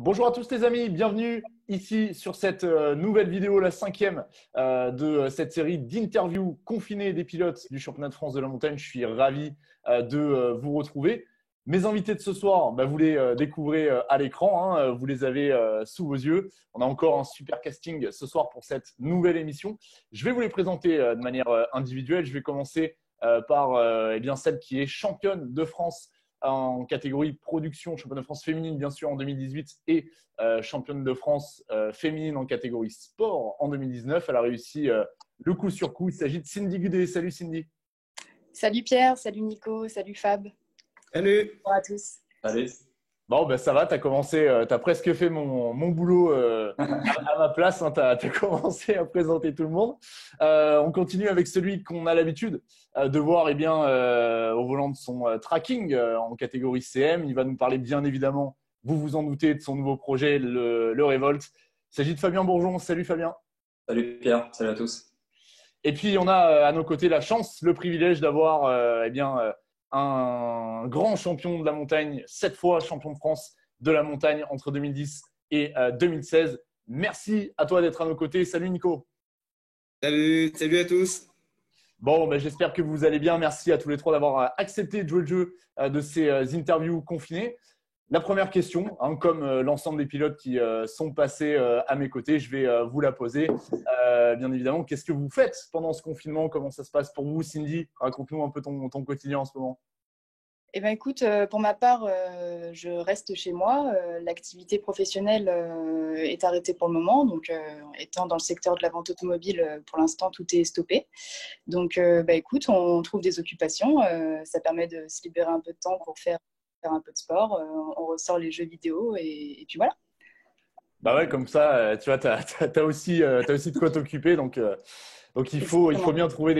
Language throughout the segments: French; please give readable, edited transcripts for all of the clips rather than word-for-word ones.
Bonjour à tous les amis, bienvenue ici sur cette nouvelle vidéo, la cinquième de cette série d'interviews confinées des pilotes du championnat de France de la montagne. Je suis ravi de vous retrouver. Mes invités de ce soir, vous les découvrez à l'écran, hein, vous les avez sous vos yeux. On a encore un super casting ce soir pour cette nouvelle émission. Je vais vous les présenter de manière individuelle. Je vais commencer par celle qui est championne de France en catégorie production, championne de France féminine bien sûr en 2018 et championne de France féminine en catégorie sport en 2019. Elle a réussi le coup sur coup. Il s'agit de Cindy Gudet. Salut Cindy. Salut Pierre, salut Nico, salut Fab. Salut. Bonjour à tous. Salut. Bon, ça va, tu as commencé, tu as presque fait mon boulot à ma place, hein, tu as commencé à présenter tout le monde. On continue avec celui qu'on a l'habitude de voir au volant de son tracking en catégorie CM. Il va nous parler bien évidemment, vous vous en doutez, de son nouveau projet, le Revolt. Il s'agit de Fabien Bourgeon. Salut Fabien. Salut Pierre, salut à tous. Et puis on a à nos côtés la chance, le privilège d'avoir un grand champion de la montagne, 7 fois champion de France de la montagne entre 2010 et 2016. Merci à toi d'être à nos côtés. Salut Nico. Salut à tous. Bon, j'espère que vous allez bien. Merci à tous les trois d'avoir accepté de jouer le jeu de ces interviews confinées. La première question, hein, comme l'ensemble des pilotes qui sont passés à mes côtés, je vais vous la poser. Bien évidemment, qu'est-ce que vous faites pendant ce confinement? Comment ça se passe pour vous, Cindy? Raconte-nous un peu ton quotidien en ce moment. Écoute, pour ma part, je reste chez moi. L'activité professionnelle est arrêtée pour le moment. Donc, étant dans le secteur de la vente automobile, pour l'instant, tout est stoppé. Donc, écoute, on trouve des occupations. Ça permet de se libérer un peu de temps pour faire un peu de sport. On ressort les jeux vidéo et puis voilà. Bah ouais, comme ça, tu vois, t'as aussi de quoi t'occuper. Donc il faut bien trouver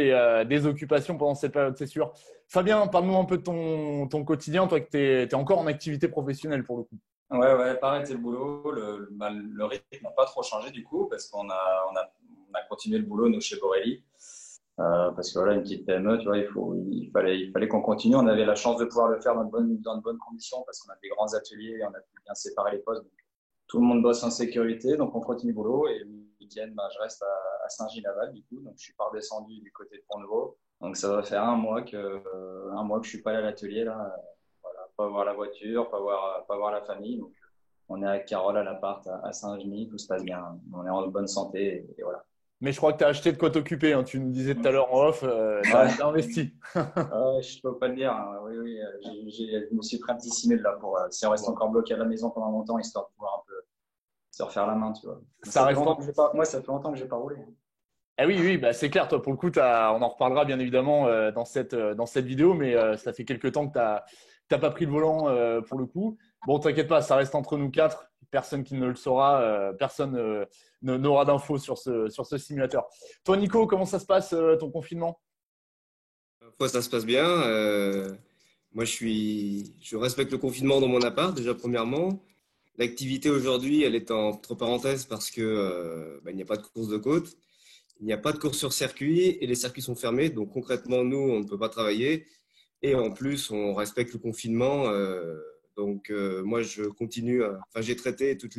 des occupations pendant cette période, c'est sûr. Fabien, parle-nous un peu de ton quotidien, toi que tu es encore en activité professionnelle pour le coup. Ouais, pareil, c'est le boulot. Le rythme n'a pas trop changé du coup parce qu'on a continué le boulot nous chez Borelli. Parce que voilà, une petite PME, tu vois, il fallait qu'on continue. On avait la chance de pouvoir le faire dans de bonnes conditions parce qu'on a des grands ateliers et on a pu bien séparer les postes. Donc, tout le monde bosse en sécurité, donc on continue le boulot. Et le week-end, je reste à Saint-Gilles-Laval du coup. Donc je suis pas redescendu du côté de Pont-Nouveau. Donc ça va faire un mois que je suis pas allé à l'atelier là. Voilà, pas voir la voiture, pas voir la famille. Donc on est avec Carole à l'appart à Saint-Genis, tout se passe bien. On est en bonne santé et voilà. Mais je crois que tu as acheté de quoi t'occuper, hein. Tu nous disais tout à l'heure en off, tu as investi. Je peux pas le dire, hein. Oui, je me suis pris un petit simul là pour si on reste encore bloqué à la maison pendant longtemps, histoire de pouvoir un peu se refaire la main, tu vois. Moi, ça fait longtemps que j'ai pas roulé. Eh oui, c'est clair. Toi, pour le coup, on en reparlera bien évidemment dans cette vidéo, mais ça fait quelques temps que t'as pas pris le volant pour le coup. Bon, t'inquiète pas, ça reste entre nous quatre. Personne qui ne le saura, personne n'aura d'infos sur ce simulateur. Toi, Nico, comment ça se passe ton confinement? Ça se passe bien. Moi, je respecte le confinement dans mon appart, déjà premièrement. L'activité aujourd'hui, elle est entre parenthèses parce que il n'y a pas de course de côte, il n'y a pas de course sur circuit et les circuits sont fermés. Donc concrètement, nous, on ne peut pas travailler. Et en plus, on respecte le confinement. Moi, je continue. J'ai traité toutes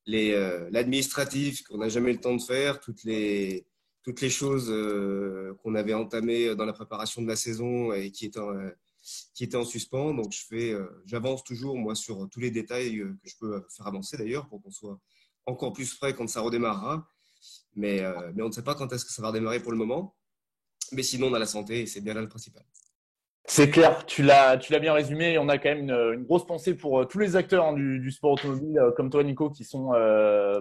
l'administratif qu'on n'a jamais eu le temps de faire, toutes les choses qu'on avait entamées dans la préparation de la saison et qui étaient en suspens. Donc, j'avance toujours, moi, sur tous les détails que je peux faire avancer d'ailleurs pour qu'on soit encore plus prêt quand ça redémarrera. Mais on ne sait pas quand est-ce que ça va redémarrer pour le moment. Mais sinon, on a la santé et c'est bien là le principal. C'est clair, tu l'as bien résumé. On a quand même une grosse pensée pour tous les acteurs du sport automobile comme toi, Nico, qui sont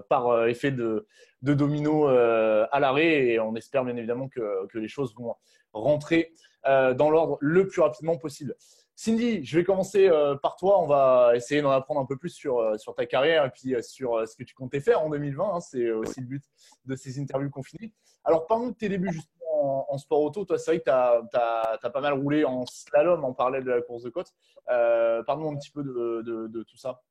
par effet de domino à l'arrêt. Et on espère bien évidemment que les choses vont rentrer dans l'ordre le plus rapidement possible. Cindy, je vais commencer par toi. On va essayer d'en apprendre un peu plus sur ta carrière et puis sur ce que tu comptais faire en 2020. Hein. C'est aussi le but de ces interviews confinées. Alors, parlons de tes débuts justement en sport auto. Toi, c'est vrai que tu as pas mal roulé en slalom en parallèle de la course de côte. Parle-nous un petit peu de tout ça.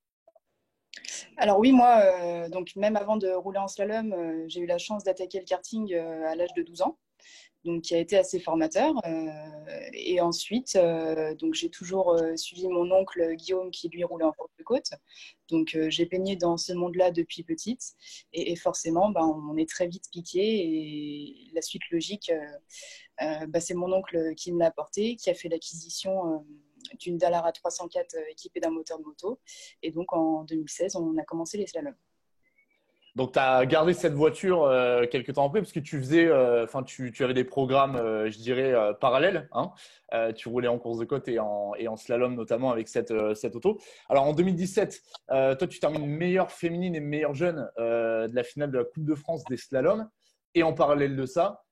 Alors oui, moi, donc même avant de rouler en slalom, j'ai eu la chance d'attaquer le karting à l'âge de 12 ans. donc qui a été assez formateur. Et ensuite, donc j'ai toujours suivi mon oncle Guillaume qui lui roulait en course de côte. Donc j'ai baigné dans ce monde-là depuis petite et forcément, on est très vite piqué et la suite logique, c'est mon oncle qui me l'a apporté, qui a fait l'acquisition d'une Dallara 304 équipée d'un moteur de moto. Et donc en 2016, on a commencé les slaloms. Donc, tu as gardé cette voiture quelques temps après parce que tu faisais, tu avais des programmes, je dirais, parallèles. Hein. Tu roulais en course de côte et en slalom, notamment avec cette auto. Alors, en 2017, toi, tu termines meilleure féminine et meilleure jeune de la finale de la Coupe de France des slaloms. Et en parallèle de ça,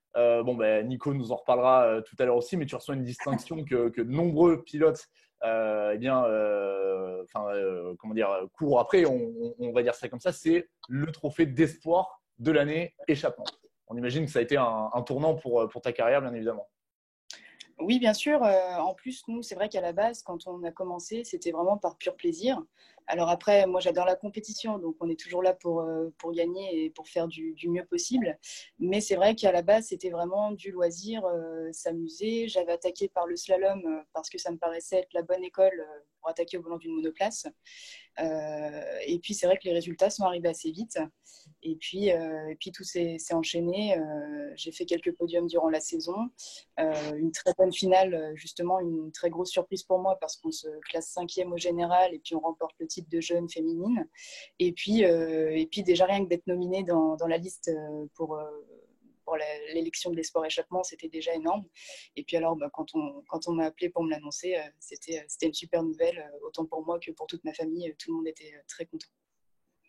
Nico nous en reparlera tout à l'heure aussi, mais tu reçois une distinction que de nombreux pilotes courent après, on va dire ça comme ça, c'est le trophée d'espoir de l'année échappement. On imagine que ça a été un tournant pour ta carrière, bien évidemment. Oui, bien sûr. En plus, nous, c'est vrai qu'à la base, quand on a commencé, c'était vraiment par pur plaisir. Alors après, moi, j'adore la compétition, donc on est toujours là pour gagner et pour faire du mieux possible. Mais c'est vrai qu'à la base, c'était vraiment du loisir, s'amuser. J'avais attaqué par le slalom parce que ça me paraissait être la bonne école pour attaquer au volant d'une monoplace. Et puis, c'est vrai que les résultats sont arrivés assez vite. Et puis tout s'est enchaîné. J'ai fait quelques podiums durant la saison. Une très bonne finale, justement, une très grosse surprise pour moi parce qu'on se classe 5e au général et puis on remporte le titre de jeune féminine. Et puis déjà, rien que d'être nominée dans la liste pour l'élection de l'Espoir Échappement, c'était déjà énorme. Et puis alors, quand on m'a appelé pour me l'annoncer, c'était une super nouvelle, autant pour moi que pour toute ma famille. Tout le monde était très content.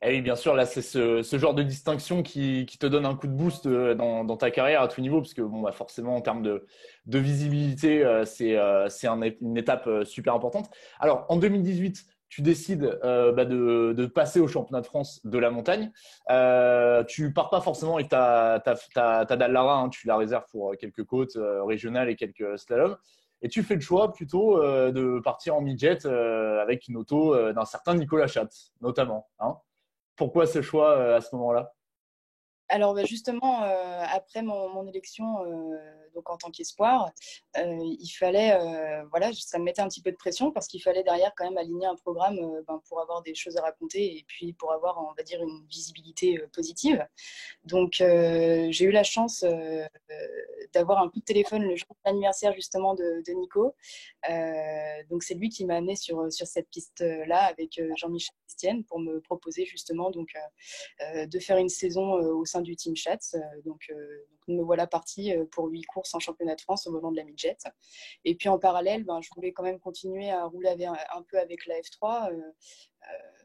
Et oui, bien sûr, là, c'est ce genre de distinction qui te donne un coup de boost dans ta carrière à tout niveau, parce que forcément, en termes de visibilité, c'est une étape super importante. Alors, en 2018, tu décides de passer au championnat de France de la montagne. Tu pars pas forcément avec ta Dallara, hein, tu la réserves pour quelques côtes régionales et quelques slaloms. Et tu fais le choix plutôt de partir en midget avec une auto d'un certain Nicolas Schatz, notamment. Hein. Pourquoi ce choix à ce moment-là? Alors justement, après mon élection donc en tant qu'espoir, il fallait, ça me mettait un petit peu de pression parce qu'il fallait derrière quand même aligner un programme pour avoir des choses à raconter et puis pour avoir, on va dire, une visibilité positive. Donc j'ai eu la chance d'avoir un coup de téléphone le jour de l'anniversaire justement de Nico. Donc c'est lui qui m'a amené sur cette piste-là avec Jean-Michel Estienne pour me proposer justement de faire une saison au sein du Team Schatz. Donc me voilà partie pour 8 courses en championnat de France au volant de la midget. Et puis en parallèle, je voulais quand même continuer à rouler un peu avec la F3.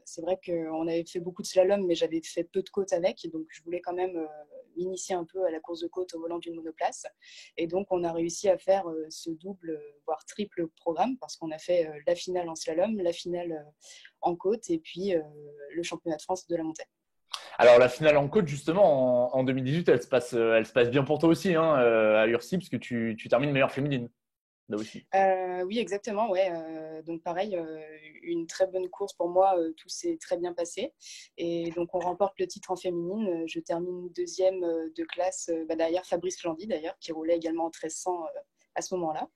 C'est vrai qu'on avait fait beaucoup de slalom, mais j'avais fait peu de côtes avec. Donc je voulais quand même m'initier un peu à la course de côte au volant d'une monoplace. Et donc on a réussi à faire ce double, voire triple programme, parce qu'on a fait la finale en slalom, la finale en côte, et puis le championnat de France de la montagne. Alors, la finale en côte, justement, en 2018, elle se passe bien pour toi aussi hein, à Ursi, parce que tu termines meilleure féminine, là aussi. Oui, exactement. Ouais. Donc, pareil, une très bonne course pour moi. Tout s'est très bien passé. Et donc, on remporte le titre en féminine. Je termine deuxième de classe derrière Fabrice Flandy, d'ailleurs, qui roulait également en 1300 à ce moment-là.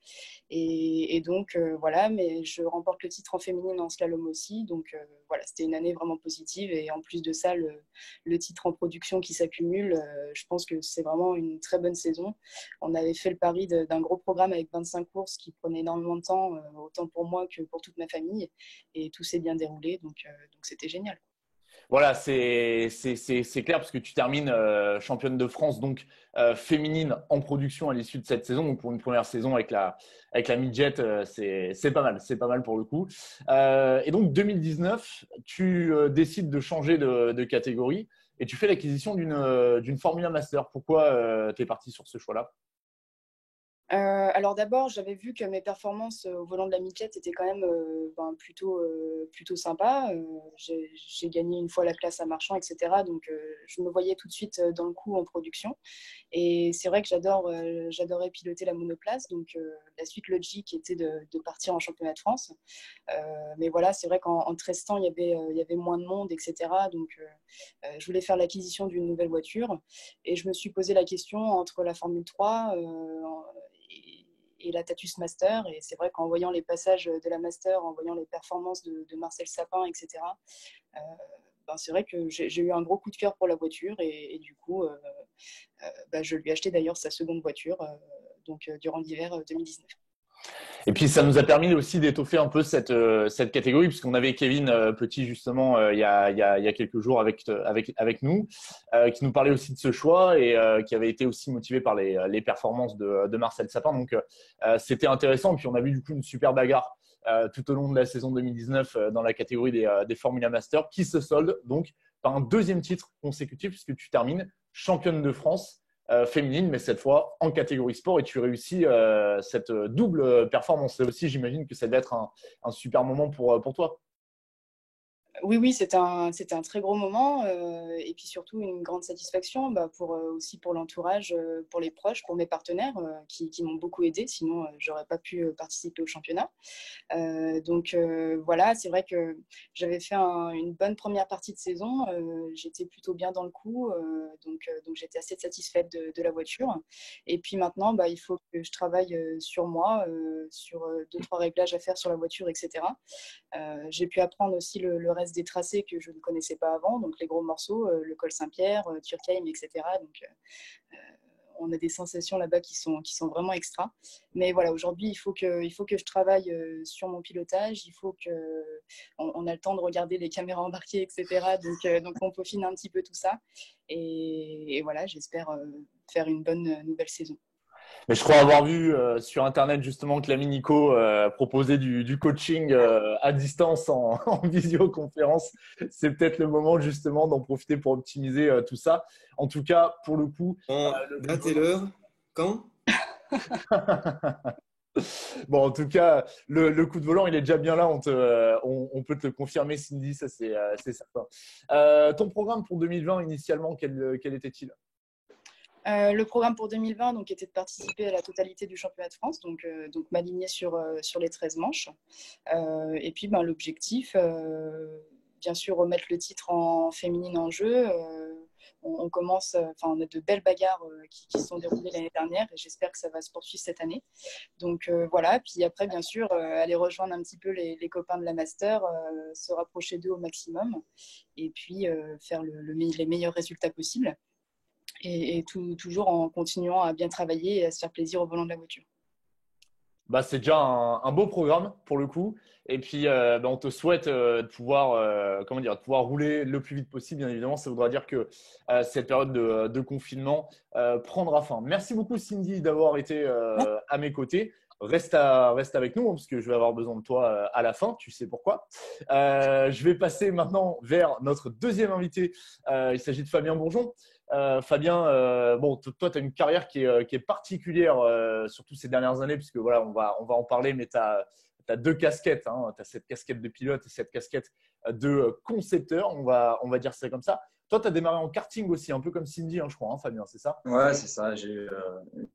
Et donc, voilà, mais je remporte le titre en féminine en slalom aussi. Donc, voilà, c'était une année vraiment positive. Et en plus de ça, le titre en production qui s'accumule, je pense que c'est vraiment une très bonne saison. On avait fait le pari d'un gros programme avec 25 courses qui prenait énormément de temps, autant pour moi que pour toute ma famille. Et tout s'est bien déroulé. Donc c'était génial. Voilà, c'est clair parce que tu termines championne de France donc féminine en production à l'issue de cette saison. Donc pour une première saison avec la midget, c'est pas mal pour le coup. Et donc 2019, tu décides de changer de catégorie et tu fais l'acquisition d'une Formula Master. Pourquoi tu es parti sur ce choix-là? Alors d'abord, j'avais vu que mes performances au volant de la Midjet étaient quand même plutôt sympas. J'ai gagné une fois la classe à Marchand, etc. Donc je me voyais tout de suite dans le coup en production. Et c'est vrai que j'adorais piloter la monoplace. Donc la suite logique était de partir en championnat de France. Mais voilà, c'est vrai qu'en testant, il y avait moins de monde, etc. Donc je voulais faire l'acquisition d'une nouvelle voiture. Et je me suis posé la question entre la Formule 3 et la Tatus Master. Et c'est vrai qu'en voyant les passages de la Master, en voyant les performances de Marcel Sapin, etc., c'est vrai que j'ai eu un gros coup de cœur pour la voiture. Et du coup, je lui ai acheté d'ailleurs sa seconde voiture durant l'hiver 2019. Et puis, ça nous a permis aussi d'étoffer un peu cette catégorie, puisqu'on avait Kevin Petit, justement, il y a quelques jours avec nous, qui nous parlait aussi de ce choix et qui avait été aussi motivé par les performances de Marcel Sapin. Donc, c'était intéressant. Puis, on a vu du coup une super bagarre tout au long de la saison 2019 dans la catégorie des Formula Master, qui se solde donc par un deuxième titre consécutif, puisque tu termines championne de France féminine, mais cette fois en catégorie sport, et tu réussis cette double performance. Là aussi, j'imagine que ça devait être un super moment pour toi. Oui, c'était un très gros moment et puis surtout une grande satisfaction aussi pour l'entourage, pour les proches, pour mes partenaires qui m'ont beaucoup aidé, sinon j'aurais pas pu participer au championnat. Voilà, c'est vrai que j'avais fait une bonne première partie de saison, j'étais plutôt bien dans le coup, donc j'étais assez satisfaite de la voiture. Et puis maintenant, il faut que je travaille sur moi, sur 2-3 réglages à faire sur la voiture, etc. J'ai pu apprendre aussi le reste des tracés que je ne connaissais pas avant, donc les gros morceaux, le col Saint-Pierre, Turkheim, etc. Donc, on a des sensations là-bas qui sont vraiment extra. Mais voilà, aujourd'hui, il faut que je travaille sur mon pilotage. Il faut on a le temps de regarder les caméras embarquées, etc. Donc on peaufine un petit peu tout ça. Et voilà, j'espère faire une bonne nouvelle saison. Mais je crois avoir vu sur Internet justement que l'ami Nico proposait du coaching à distance en visioconférence. C'est peut-être le moment justement d'en profiter pour optimiser tout ça. En tout cas, pour le coup… Date et l'heure, quand? Bon, en tout cas, le coup de volant, il est déjà bien là. On peut te le confirmer, Cindy, ça c'est certain. Ton programme pour 2020, initialement, quel était-il? Le programme pour 2020 était de participer à la totalité du championnat de France, donc m'aligner sur les 13 manches. Et puis l'objectif, bien sûr, remettre le titre en féminine en jeu. On commence, on a de belles bagarres qui se sont déroulées l'année dernière et j'espère que ça va se poursuivre cette année. Donc voilà, puis après, bien sûr, aller rejoindre un petit peu les copains de la Master, se rapprocher d'eux au maximum et puis faire les meilleurs résultats possibles. Et toujours en continuant à bien travailler et à se faire plaisir au volant de la voiture. C'est déjà un beau programme pour le coup. Et puis, on te souhaite de pouvoir, de pouvoir rouler le plus vite possible. Bien évidemment, ça voudra dire que cette période de confinement prendra fin. Merci beaucoup, Cindy, d'avoir été à mes côtés. Reste avec nous, parce que je vais avoir besoin de toi à la fin. Tu sais pourquoi. Je vais passer maintenant vers notre deuxième invité. Il s'agit de Fabien Bourgeon. Fabien, toi, tu as une carrière qui est particulière, surtout ces dernières années, puisque voilà, on va en parler, mais tu as deux casquettes. Tu as cette casquette de pilote et cette casquette de concepteur, on va dire ça comme ça. Toi, tu as démarré en karting aussi, un peu comme Cindy, je crois, Fabien, c'est ça? Ouais, c'est ça. J'ai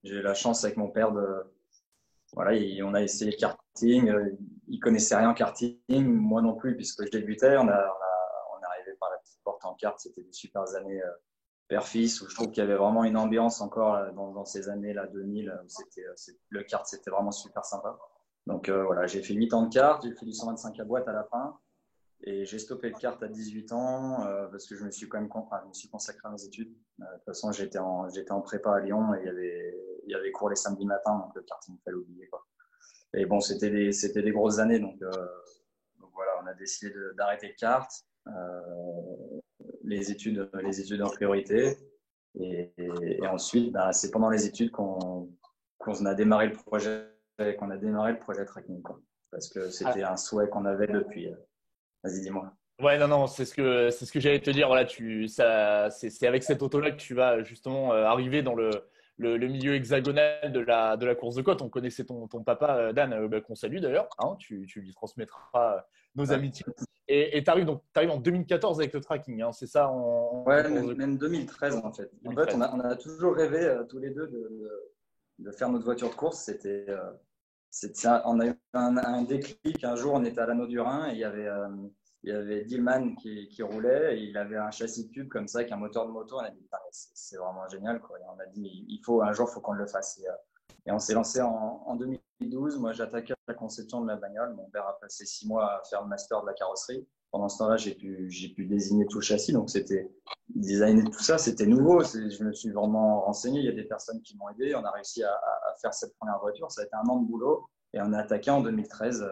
eu la chance avec mon père Voilà, on a essayé le karting. Il connaissait rien en karting, moi non plus, puisque je débutais. On est arrivé par la petite porte en kart. C'était des super années père-fils, où je trouve qu'il y avait vraiment une ambiance encore dans ces années-là 2000. Le kart, c'était vraiment super sympa. Donc voilà, j'ai fait 8 ans de kart, j'ai fait du 125 à boîte à la fin. Et j'ai stoppé le kart à 18 ans parce que je me suis consacré à mes études. De toute façon, j'étais en prépa à Lyon et il y avait cours les samedis matins, donc le karting, il fallait oublier, quoi. Et bon, c'était des grosses années, donc voilà, on a décidé d'arrêter le kart, les études en priorité. Et ensuite, c'est pendant les études qu'on a démarré le projet Tracking, quoi. Parce que c'était un souhait qu'on avait depuis. Vas-y, dis-moi. Ouais, non, c'est ce que j'allais te dire. Voilà, c'est avec cette auto-là que tu vas justement arriver dans le milieu hexagonal de la course de côte. On connaissait ton papa, Dan, qu'on salue d'ailleurs. Hein, tu lui transmettras nos amitiés. Et tu arrives en 2014 avec le tracking, hein, c'est ça Ouais, même 2013 en fait. 2013. En fait, on a toujours rêvé tous les deux de faire notre voiture de course. On a eu un déclic. Un jour, on était à l'Anneau du Rhin et il y avait Dillman qui roulait. Et il avait un châssis cube comme ça, avec un moteur de moto. On a dit, c'est vraiment génial, quoi. Et on a dit, un jour, il faut qu'on le fasse. Et on s'est lancé en 2012. Moi, j'attaquais la conception de la bagnole. Mon père a passé 6 mois à faire le master de la carrosserie. Pendant ce temps-là, j'ai pu désigner tout le châssis. Donc, c'était designer tout ça, c'était nouveau. Je me suis vraiment renseigné. Il y a des personnes qui m'ont aidé. On a réussi à faire cette première voiture. Ça a été un an de boulot. Et on a attaqué en 2013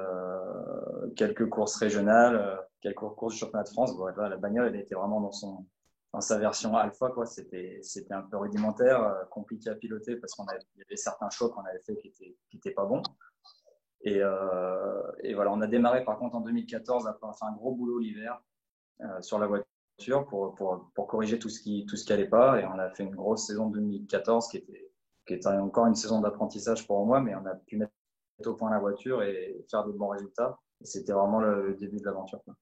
quelques courses régionales, quelques courses du championnat de France. Bon, là, la bagnole, elle était vraiment dans sa version alpha, quoi. C'était un peu rudimentaire, compliqué à piloter parce qu'il y avait certains chocs qu'on avait fait qui étaient pas bons. Et voilà, on a démarré par contre en 2014 après avoir fait un gros boulot l'hiver sur la voiture pour corriger tout ce qui allait pas. Et on a fait une grosse saison 2014 qui était encore une saison d'apprentissage pour moi, mais on a pu mettre au point la voiture et faire de bons résultats. Et c'était vraiment le début de l'aventure, quoi.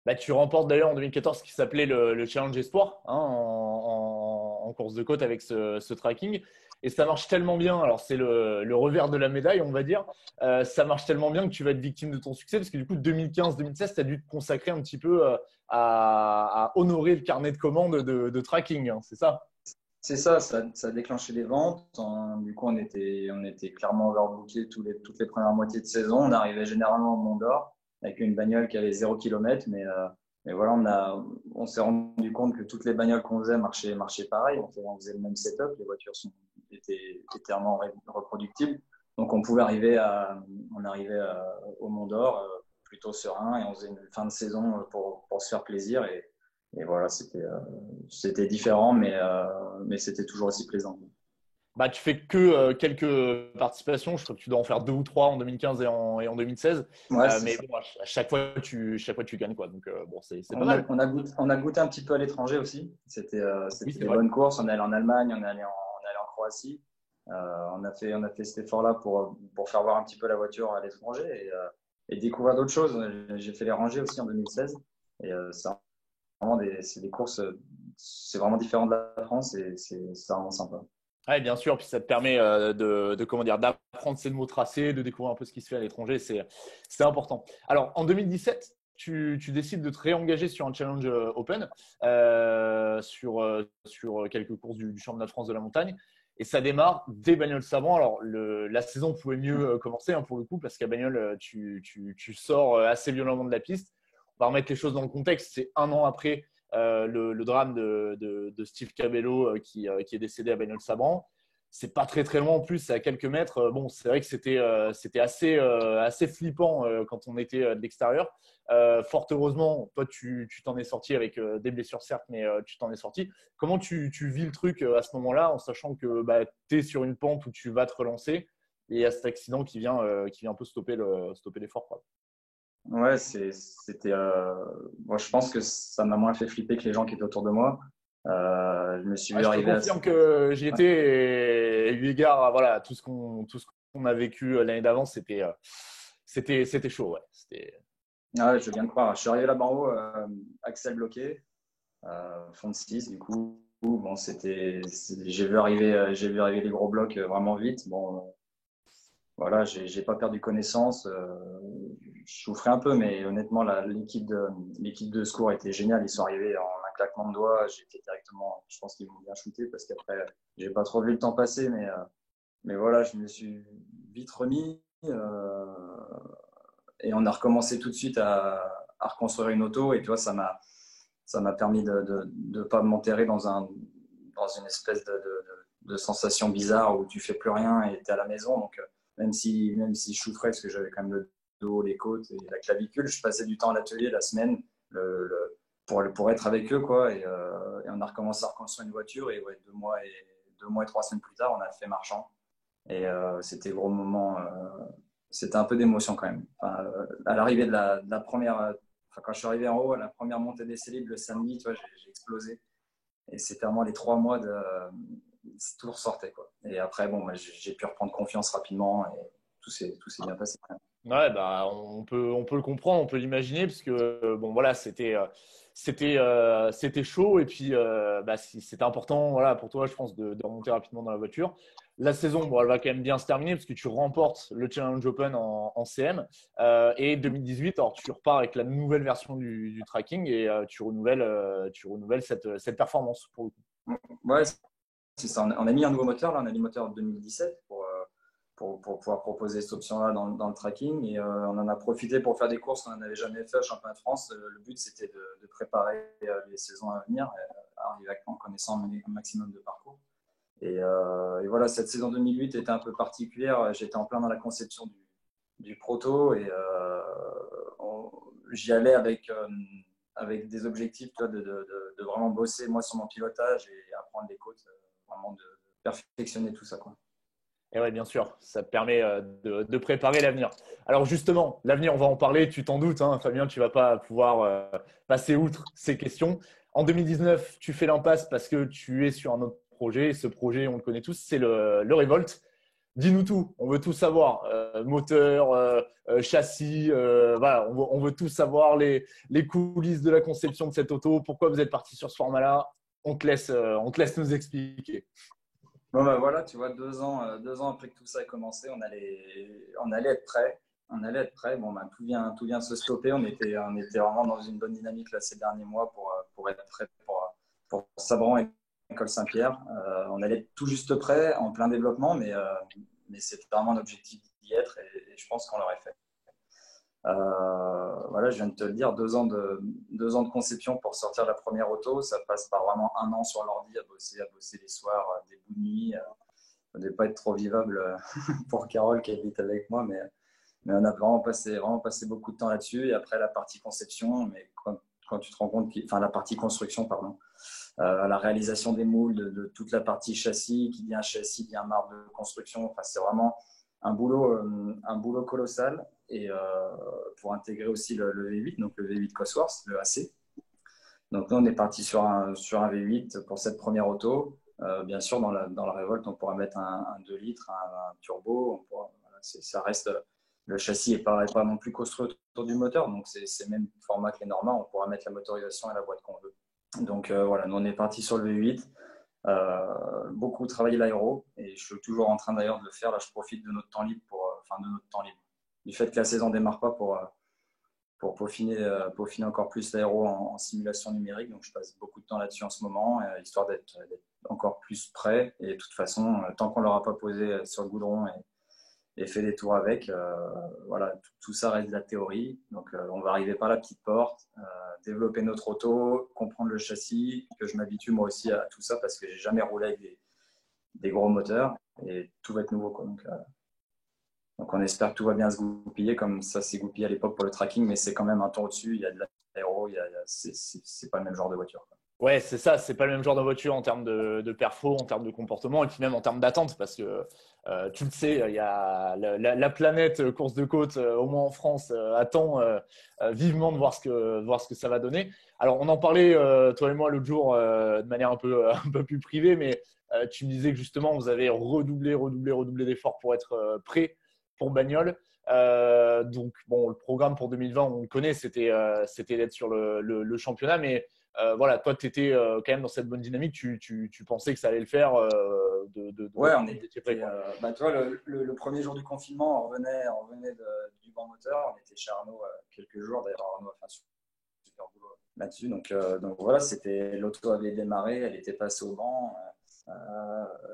Bah, tu remportes d'ailleurs en 2014 ce qui s'appelait le Challenge Espoir, hein, en course de côte avec ce tracking. Et ça marche tellement bien. Alors, c'est le revers de la médaille, on va dire. Ça marche tellement bien que tu vas être victime de ton succès parce que du coup, 2015-2016, tu as dû te consacrer un petit peu à honorer le carnet de commandes de tracking, hein, c'est ça? C'est ça, ça a déclenché les ventes. Du coup, on était clairement overbooké toutes les premières moitiés de saison. On arrivait généralement au Mont d'Or avec une bagnole qui avait 0 km. Mais voilà, on s'est rendu compte que toutes les bagnoles qu'on faisait marchaient pareil. On faisait le même setup. Les voitures étaient clairement reproductibles. Donc, on arrivait au Mont d'Or plutôt serein et on faisait une fin de saison pour se faire plaisir. Et voilà, c'était différent, mais c'était toujours aussi plaisant. Bah, tu fais que quelques participations. Je crois que tu dois en faire 2 ou 3 en 2015 et en 2016. Ouais, Mais bon, à chaque fois, tu gagnes, quoi. Donc, bon, c'est pas mal. mal. On a goûté un petit peu à l'étranger aussi. C'était des bonnes courses. On est allé en Allemagne, on est allé en Croatie. On a fait cet effort-là pour faire voir un petit peu la voiture à l'étranger et découvrir d'autres choses. J'ai fait les rangées aussi en 2016. Et c'est des courses, c'est vraiment différent de la France et c'est vraiment sympa. Oui, bien sûr. Puis ça te permet d'apprendre ces nouveaux tracés, de découvrir un peu ce qui se fait à l'étranger. C'est important. Alors, en 2017, tu décides de te réengager sur un challenge open sur quelques courses du championnat de France de la montagne. Et ça démarre dès Bagnols Savant. Alors, la saison pouvait mieux commencer, hein, pour le coup, parce qu'à Bagnols, tu sors assez violemment de la piste. On va remettre les choses dans le contexte. C'est un an après le drame de Steve Cabello qui est décédé à Bagnols Sabran. C'est pas très très loin en plus, c'est à quelques mètres. Bon, c'est vrai que c'était assez flippant quand on était de l'extérieur. Fort heureusement, toi tu t'en es sorti avec des blessures certes, mais tu t'en es sorti. Comment tu vis le truc à ce moment-là, en sachant que tu es sur une pente où tu vas te relancer et il y a cet accident qui vient un peu stopper l'effort, quoi. Ouais, c'était. Moi, je pense que ça m'a moins fait flipper que les gens qui étaient autour de moi. Je me suis vu Je te arriver confirme que j'y étais et eu égard à voilà, tout ce qu'on a vécu l'année d'avant, c'était chaud. Ouais. Ouais, je viens de croire. Je suis arrivé là-bas en haut, axel bloqué, fond de 6, du coup. Bon, j'ai vu arriver les gros blocs vraiment vite. Bon, voilà, j'ai pas perdu connaissance. Je souffrais un peu, mais honnêtement, l'équipe de secours était géniale. Ils sont arrivés en un claquement de doigts. J'étais directement, je pense qu'ils m'ont bien shooté parce qu'après, j'ai pas trop vu le temps passer, mais voilà, je me suis vite remis et on a recommencé tout de suite à reconstruire une auto. Et tu vois, ça m'a permis de pas m'enterrer dans une espèce de sensation bizarre où tu fais plus rien et tu es à la maison. Donc, même si je souffrais parce que j'avais quand même le dos, les côtes et la clavicule, je passais du temps à l'atelier la semaine pour être avec eux, quoi. Et on a recommencé à reconstruire une voiture et ouais, 2 mois et 3 semaines plus tard, on a fait marchand. Et c'était gros moment. C'était un peu d'émotion quand même. Enfin, à l'arrivée de la première, quand je suis arrivé en haut, à la première montée des Célibes le samedi, tu vois, j'ai explosé. Et c'était vraiment les 3 mois tout ressortait, quoi. Et après, bon, j'ai pu reprendre confiance rapidement et tout s'est bien passé. Ouais, bah, on peut le comprendre, on peut l'imaginer, parce que bon, voilà, c'était chaud et puis bah, c'était important, voilà, pour toi, je pense, de remonter rapidement dans la voiture. La saison, bon, elle va quand même bien se terminer parce que tu remportes le Challenge Open en CM et 2018, alors tu repars avec la nouvelle version du tracking et tu renouvelles cette performance pour le coup. Ouais, c'est ça. On a mis un nouveau moteur, là, on a mis le moteur 2017 pour pouvoir proposer cette option-là dans le tracking. Et on en a profité pour faire des courses qu'on n'avait jamais fait au Championnat de France. Le but, c'était de préparer les saisons à venir, arriver en connaissant un maximum de parcours. Et voilà, cette saison 2008 était un peu particulière. J'étais en plein dans la conception du proto et j'y allais avec des objectifs, tu vois, de vraiment bosser moi sur mon pilotage et apprendre les côtes, vraiment de perfectionner tout ça, quoi. Et oui, bien sûr, ça te permet de préparer l'avenir. Alors justement, l'avenir, on va en parler, tu t'en doutes, hein, Fabien, tu ne vas pas pouvoir passer outre ces questions. En 2019, tu fais l'impasse parce que tu es sur un autre projet. Ce projet, on le connaît tous, c'est le Revolt. Dis-nous tout, on veut tout savoir. Moteur, châssis, voilà, on veut tout savoir, les coulisses de la conception de cette auto, pourquoi vous êtes parti sur ce format-là. On te laisse nous expliquer. Bon, bah voilà, tu vois, 2 ans après que tout ça ait commencé, on allait être prêt. On allait être prêt. Bon, bah, tout vient se stopper. On était vraiment dans une bonne dynamique là, ces derniers mois pour être prêt pour Sabran et Col Saint-Pierre. On allait être tout juste prêt, en plein développement, mais c'était vraiment un objectif d'y être et je pense qu'on l'aurait fait. Voilà, je viens de te le dire, 2 ans de conception pour sortir la première auto. Ça passe par vraiment 1 an sur l'ordi à bosser les soirs, des bouts de nuit. Ça ne devait pas être trop vivable pour Carole qui habite avec moi, mais on a vraiment passé beaucoup de temps là-dessus. Et après, la partie conception, mais quand tu te rends compte, enfin la partie construction, pardon, la réalisation des moules, de toute la partie châssis, qui dit un châssis, dit un marbre de construction. Enfin, c'est vraiment un boulot colossal. Et pour intégrer aussi le V8, donc le V8 Cosworth, le AC. Donc nous, on est parti sur un V8 pour cette première auto. Bien sûr, dans la Revolt, on pourra mettre un 2 litres, un turbo. Voilà, ça reste, le châssis n'est pas non plus construit autour du moteur, donc c'est le même format que les Normands. On pourra mettre la motorisation et la boîte qu'on veut. Donc voilà, nous, on est parti sur le V8. Beaucoup travaillé l'aéro et je suis toujours en train d'ailleurs de le faire. Là, je profite de notre temps libre du fait que la saison ne démarre pas pour peaufiner encore plus l'aéro en simulation numérique. Donc, je passe beaucoup de temps là-dessus en ce moment, histoire d'être encore plus prêt. Et de toute façon, tant qu'on ne l'aura pas posé sur le goudron et fait des tours avec, voilà, tout ça reste de la théorie. Donc, on va arriver par la petite porte, développer notre auto, comprendre le châssis, que je m'habitue moi aussi à tout ça parce que j'ai jamais roulé avec des gros moteurs et tout va être nouveau, quoi. Donc, on espère que tout va bien se goupiller comme ça s'est goupillé à l'époque pour le tracking, mais c'est quand même un tour au-dessus. Il y a de l'aéro, c'est pas le même genre de voiture, quoi. Ouais, c'est ça, c'est pas le même genre de voiture en termes de perfo, en termes de comportement et puis même en termes d'attente parce que tu le sais, il y a la planète course de côte, au moins en France, attend vivement de voir ce que ça va donner. Alors, on en parlait, toi et moi, l'autre jour, de manière un peu plus privée, mais tu me disais que justement, vous avez redoublé d'efforts pour être prêt pour bagnole. Donc, bon, le programme pour 2020, on le connaît, c'était d'être sur le championnat, mais voilà, toi, tu étais quand même dans cette bonne dynamique. Tu pensais que ça allait le faire. Ouais, on était prêt. Tu vois, le premier jour du confinement, on revenait du banc moteur. On était chez Arnaud quelques jours. D'ailleurs, Arnaud a fait un super boulot là-dessus. Donc voilà, l'auto avait démarré, elle était passée au banc.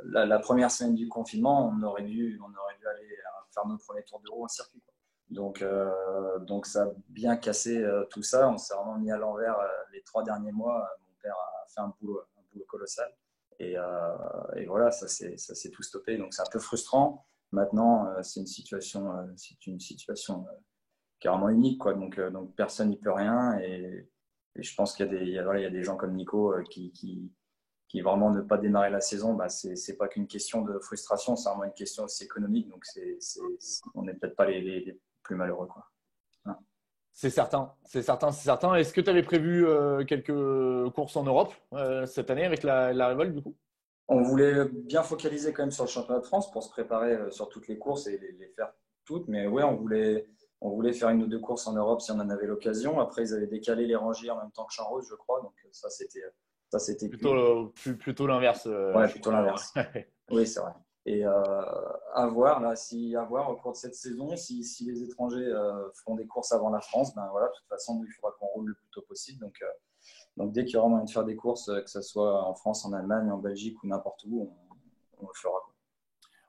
La première semaine du confinement, on aurait dû aller faire nos premiers tours de roue en circuit, quoi. Donc ça a bien cassé tout ça. On s'est vraiment mis à l'envers les 3 derniers mois. Mon père a fait un boulot colossal. Et voilà, ça s'est tout stoppé. Donc c'est un peu frustrant. Maintenant, c'est une situation carrément unique, quoi. Donc personne n'y peut rien. Et je pense qu'il y a des gens comme Nico qui vraiment ne pas démarrer la saison, c'est pas qu'une question de frustration, c'est vraiment une question aussi économique. Donc on n'est peut-être pas les plus malheureux, quoi. Voilà. C'est certain. Est-ce que tu avais prévu quelques courses en Europe cette année avec la Revolt du coup? On voulait bien focaliser quand même sur le championnat de France pour se préparer sur toutes les courses et les faire toutes. Mais ouais, on voulait faire une ou deux courses en Europe si on en avait l'occasion. Après, ils avaient décalé les Rangiers en même temps que Champs-Rose, je crois. Donc ça, c'était cool. Plutôt l'inverse. Ouais, Je plutôt crois. l'inverse. Oui, c'est vrai. Et à voir, là, à voir au cours de cette saison, si les étrangers font des courses avant la France, ben voilà, de toute façon, il faudra qu'on roule le plus tôt possible. Donc dès qu'il y aura moyen de faire des courses, que ce soit en France, en Allemagne, en Belgique ou n'importe où, on le fera.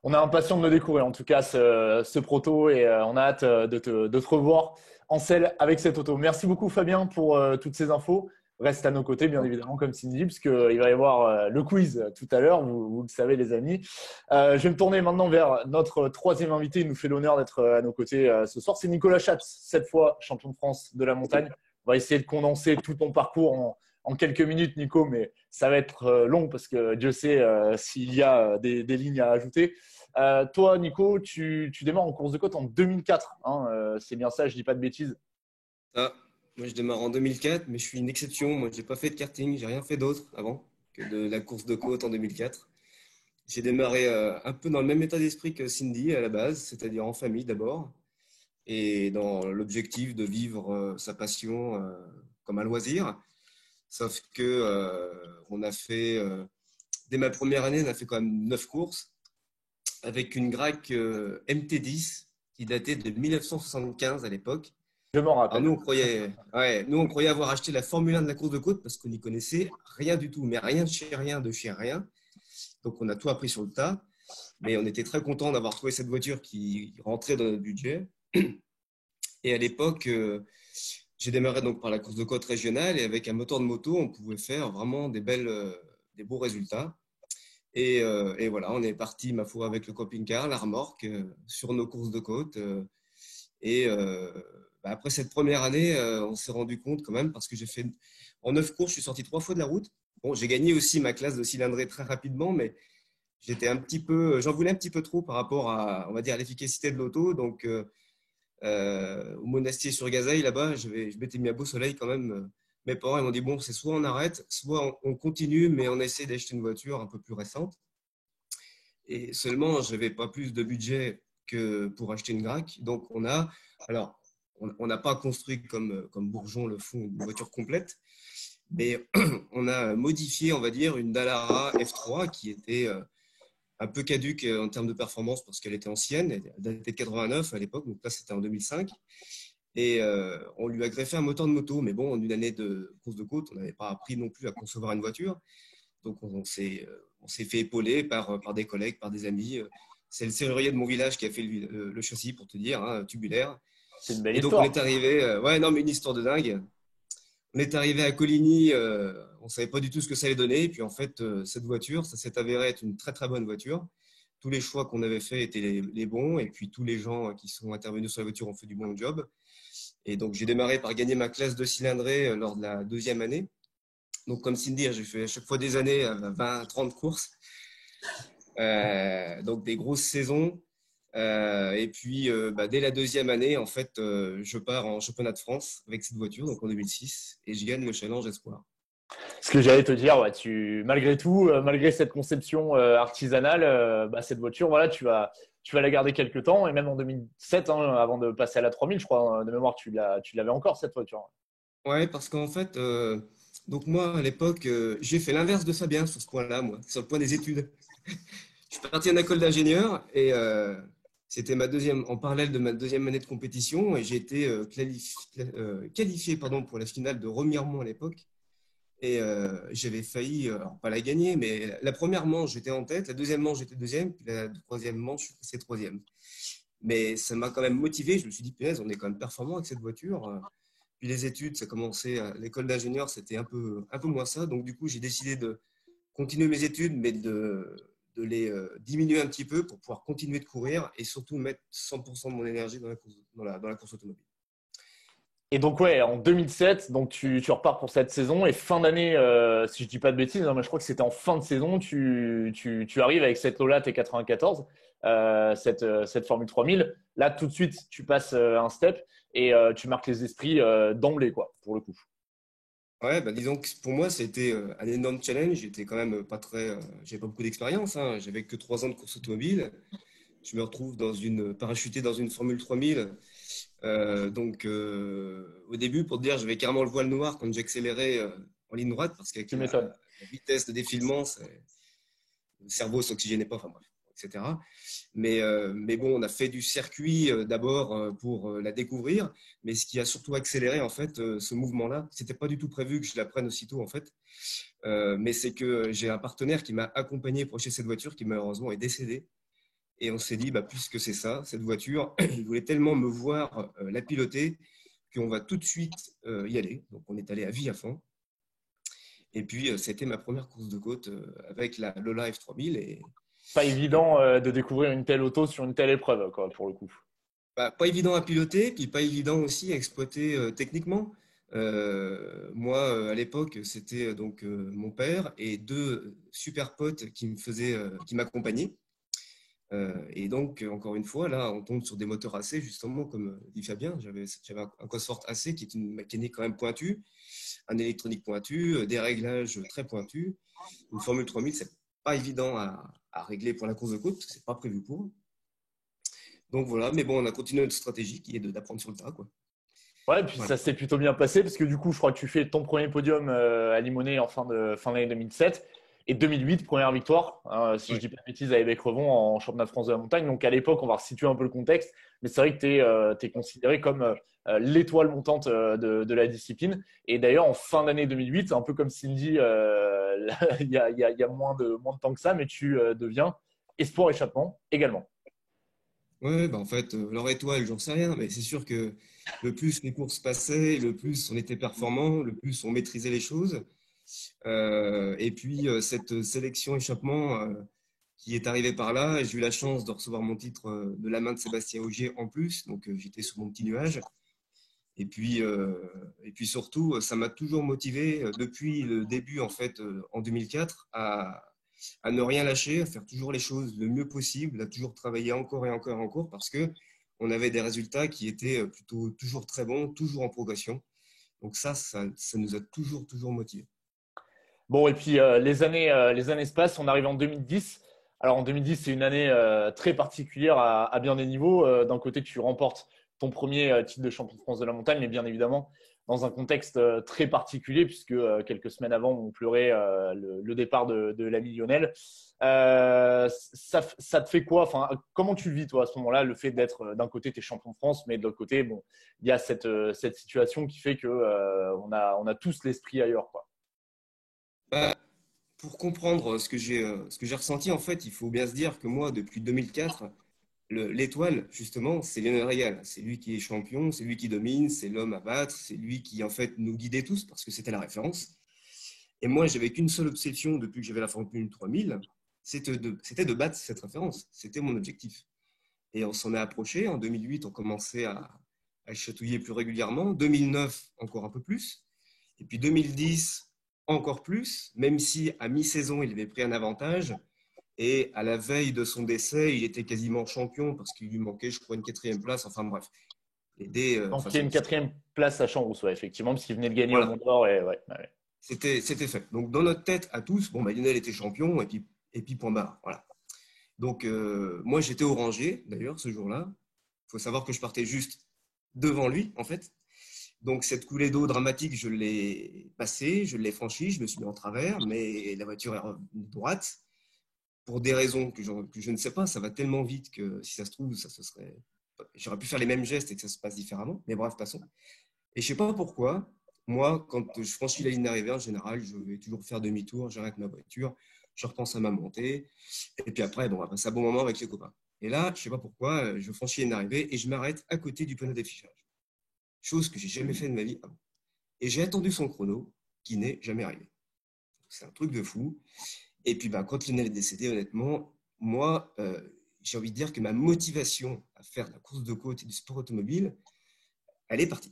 On est impatient de le découvrir, en tout cas, ce proto, et on a hâte de te revoir en selle avec cette auto. Merci beaucoup, Fabien, pour toutes ces infos. Reste à nos côtés, bien évidemment, comme Cindy, parce qu'il va y avoir le quiz tout à l'heure, vous le savez, les amis. Je vais me tourner maintenant vers notre troisième invité. Il nous fait l'honneur d'être à nos côtés ce soir. C'est Nicolas Schatz, cette fois champion de France de la montagne. On va essayer de condenser tout ton parcours en quelques minutes, Nico, mais ça va être long parce que Dieu sait s'il y a des lignes à ajouter. Toi, Nico, tu démarres en course de côte en 2004. Hein, c'est bien ça, je ne dis pas de bêtises. Ah, moi, je démarre en 2004, mais je suis une exception. Moi, je n'ai pas fait de karting, j'ai rien fait d'autre avant que de la course de côte en 2004. J'ai démarré un peu dans le même état d'esprit que Cindy à la base, c'est-à-dire en famille d'abord, et dans l'objectif de vivre sa passion comme un loisir. Sauf que on a fait, dès ma première année, on a fait quand même 9 courses avec une Grac MT10 qui datait de 1975 à l'époque. Je m'en Alors rappelle. nous, on croyait avoir acheté la Formule 1 de la course de côte parce qu'on n'y connaissait rien du tout, mais rien de chez rien. Donc, on a tout appris sur le tas. Mais on était très content d'avoir trouvé cette voiture qui rentrait dans notre budget. Et à l'époque, j'ai démarré donc par la course de côte régionale et avec un moteur de moto, on pouvait faire vraiment des beaux résultats. Et voilà, on est parti, ma foi, avec le camping-car, la remorque, sur nos courses de côte. Et après cette première année, on s'est rendu compte quand même, parce que j'ai fait en 9 courses, je suis sorti 3 fois de la route. Bon, j'ai gagné aussi ma classe de cylindrée très rapidement, mais j'en voulais un petit peu trop par rapport à, on va dire, l'efficacité de l'auto. Donc, au Monastier-sur-Gazeille, là-bas, je m'étais mis à beau soleil quand même. Mes parents ils m'ont dit, bon, c'est soit on arrête, soit on continue, mais on essaie d'acheter une voiture un peu plus récente. Et seulement, je n'avais pas plus de budget que pour acheter une Grac. Donc, alors, on n'a pas construit comme Bourgeon le font, une voiture complète, mais on a modifié, on va dire, une Dallara F3 qui était un peu caduque en termes de performance parce qu'elle était ancienne, elle datait de 89 à l'époque, donc là c'était en 2005. Et on lui a greffé un moteur de moto, mais bon, en une année de course de côte, on n'avait pas appris non plus à concevoir une voiture. Donc on s'est fait épauler par des collègues, par des amis. C'est le serrurier de mon village qui a fait le châssis, pour te dire, hein, tubulaire. C'est une belle Et donc on histoire. est arrivé, ouais, non, mais une histoire de dingue. On est arrivé à Coligny, on ne savait pas du tout ce que ça allait donner. Et puis en fait, cette voiture, ça s'est avéré être une très très bonne voiture. Tous les choix qu'on avait faits étaient les bons. Et puis tous les gens qui sont intervenus sur la voiture ont fait du bon job. Et donc j'ai démarré par gagner ma classe de cylindrée lors de la deuxième année. Donc comme Cindy, j'ai fait à chaque fois des années, 20, 30 courses. Donc des grosses saisons. Et puis, dès la deuxième année, en fait, je pars en championnat de France avec cette voiture, donc en 2006, et je gagne le Challenge Espoir. Ce que j'allais te dire, ouais, malgré tout, malgré cette conception artisanale, cette voiture, voilà, tu vas la garder quelques temps, et même en 2007, hein, avant de passer à la 3000, je crois, de mémoire, tu l'avais encore, cette voiture. Ouais, parce qu'en fait, donc moi, à l'époque, j'ai fait l'inverse de Fabien sur ce point-là, moi, sur le point des études. Je suis parti en école d'ingénieur et c'était en parallèle de ma deuxième année de compétition et j'ai été qualifié pardon, pour la finale de Remiremont à l'époque. Et j'avais failli, alors pas la gagner, mais la première manche, j'étais en tête, la deuxième manche, j'étais deuxième, puis la troisième manche, je suis passé troisième. Mais ça m'a quand même motivé, je me suis dit, punaise, on est quand même performant avec cette voiture. Puis les études, ça commençait, l'école d'ingénieur, c'était un peu moins ça. Donc du coup, j'ai décidé de continuer mes études, mais de les diminuer un petit peu pour pouvoir continuer de courir et surtout mettre 100% de mon énergie dans la course automobile. Et donc, ouais, en 2007, donc tu repars pour cette saison et fin d'année, si je dis pas de bêtises, hein, mais je crois que c'était en fin de saison, tu arrives avec cette Lola T94, cette Formule 3000. Là, tout de suite, tu passes un step et tu marques les esprits d'emblée, quoi, pour le coup. Ouais, bah, disons que pour moi, c'était un énorme challenge. J'étais quand même pas très, j'avais pas beaucoup d'expérience, hein. J'avais que 3 ans de course automobile. Je me retrouve parachuté dans une Formule 3000. Au début, pour te dire, j'avais carrément le voile noir quand j'accélérais en ligne droite parce qu'avec Tu m'étonnes. la vitesse de défilement, le cerveau s'oxygénait pas, enfin bref, etc. Mais bon, on a fait du circuit d'abord pour la découvrir, mais ce qui a surtout accéléré en fait ce mouvement-là, c'était pas du tout prévu que je l'apprenne aussitôt en fait, mais c'est que j'ai un partenaire qui m'a accompagné pour acheter cette voiture qui malheureusement est décédé. Et on s'est dit, bah, puisque c'est ça, cette voiture, il voulait tellement me voir la piloter qu'on va tout de suite y aller. Donc on est allé à Villafan. Et puis c'était ma première course de côte avec la Lola F3000 et Pas évident de découvrir une telle auto sur une telle épreuve, quoi, pour le coup. bah, pas évident à piloter, puis pas évident aussi à exploiter techniquement. Moi, à l'époque, c'était mon père et deux super potes qui m'accompagnaient. Et donc, encore une fois, là, on tombe sur des moteurs AC, justement, comme dit Fabien. J'avais un Cosworth AC qui est une mécanique quand même pointue, un électronique pointu, des réglages très pointus. Une Formule 3000, c'est pas évident à régler pour la course de côte, parce que c'est pas prévu pour. Donc voilà, mais bon, on a continué notre stratégie qui est d'apprendre sur le tas, quoi. Ouais, et puis Voilà. ça s'est plutôt bien passé parce que du coup, je crois que tu fais ton premier podium à Limonest en fin d'année 2007 et 2008, première victoire, hein, si je Ouais. dis pas de bêtises, avec Becrevon en championnat de France de la montagne. Donc à l'époque, on va resituer un peu le contexte, mais c'est vrai que tu es considéré comme l'étoile montante de la discipline. Et d'ailleurs, en fin d'année 2008, un peu comme Cindy, il y a moins de temps que ça, mais tu deviens espoir échappement également. Ouais, bah en fait, leur étoile, j'en sais rien, mais c'est sûr que le plus les courses passaient, le plus on était performant, le plus on maîtrisait les choses. Et puis, cette sélection échappement qui est arrivée par là, j'ai eu la chance de recevoir mon titre de la main de Sébastien Ogier en plus, donc j'étais sur mon petit nuage. Et puis surtout, ça m'a toujours motivé depuis le début, en fait, en 2004, à ne rien lâcher, à faire toujours les choses le mieux possible, à toujours travailler encore et encore et encore, parce que on avait des résultats qui étaient plutôt toujours très bons, toujours en progression. Donc ça nous a toujours motivés. Bon, et puis les années se passent, on arrive en 2010. Alors en 2010, c'est une année très particulière à bien des niveaux. D'un côté, tu remportes ton premier titre de champion de France de la montagne, mais bien évidemment dans un contexte très particulier, puisque quelques semaines avant, on pleurait le départ de l'ami Lionel. Ça te fait quoi? Enfin, comment tu le vis, toi, à ce moment-là, le fait d'être d'un côté, tu es champion de France, mais de l'autre côté, bon, il y a cette situation qui fait que on a tous l'esprit ailleurs, quoi. Bah, pour comprendre ce que j'ai ressenti, en fait, il faut bien se dire que moi, depuis 2004, l'étoile, justement, c'est Lionel Régal. C'est lui qui est champion, c'est lui qui domine, c'est l'homme à battre, c'est lui qui, en fait, nous guidait tous parce que c'était la référence. Et moi, j'avais qu'une seule obsession depuis que j'avais la Formule 3000, c'était de battre cette référence. C'était mon objectif. Et on s'en est approché. En 2008, on commençait à chatouiller plus régulièrement. 2009, encore un peu plus. Et puis 2010, encore plus, même si à mi-saison, il avait pris un avantage. Et à la veille de son décès, il était quasiment champion parce qu'il lui manquait, je crois, une quatrième place. Enfin bref. Donc, il y a une quatrième place à Champs-Rousseau, effectivement, parce qu'il venait de gagner au Voilà, Mont d'Or. Et, ouais, ouais. c'était fait. Donc dans notre tête à tous, bon, bah, Lionel était champion et puis point barre. Voilà. Donc moi, j'étais orangé d'ailleurs ce jour-là. Il faut savoir que je partais juste devant lui, en fait. Donc cette coulée d'eau dramatique, je l'ai passée, je l'ai franchie, je me suis mis en travers, mais la voiture est revenue droite pour des raisons que je ne sais pas. Ça va tellement vite que si ça se trouve, j'aurais pu faire les mêmes gestes et que ça se passe différemment. Mais bref, passons. Et je ne sais pas pourquoi. Moi, quand je franchis la ligne d'arrivée, en général, je vais toujours faire demi-tour, j'arrête ma voiture, je repense à ma montée. Et puis après, bon, on va passer un bon moment avec les copains. Et là, je ne sais pas pourquoi, je franchis la ligne d'arrivée et je m'arrête à côté du panneau d'affichage. Chose que j'ai jamais fait de ma vie avant. Et j'ai attendu son chrono, qui n'est jamais arrivé. C'est un truc de fou. Et puis, quand Lionel est décédé, honnêtement, moi, j'ai envie de dire que ma motivation à faire de la course de côte et du sport automobile, elle est partie.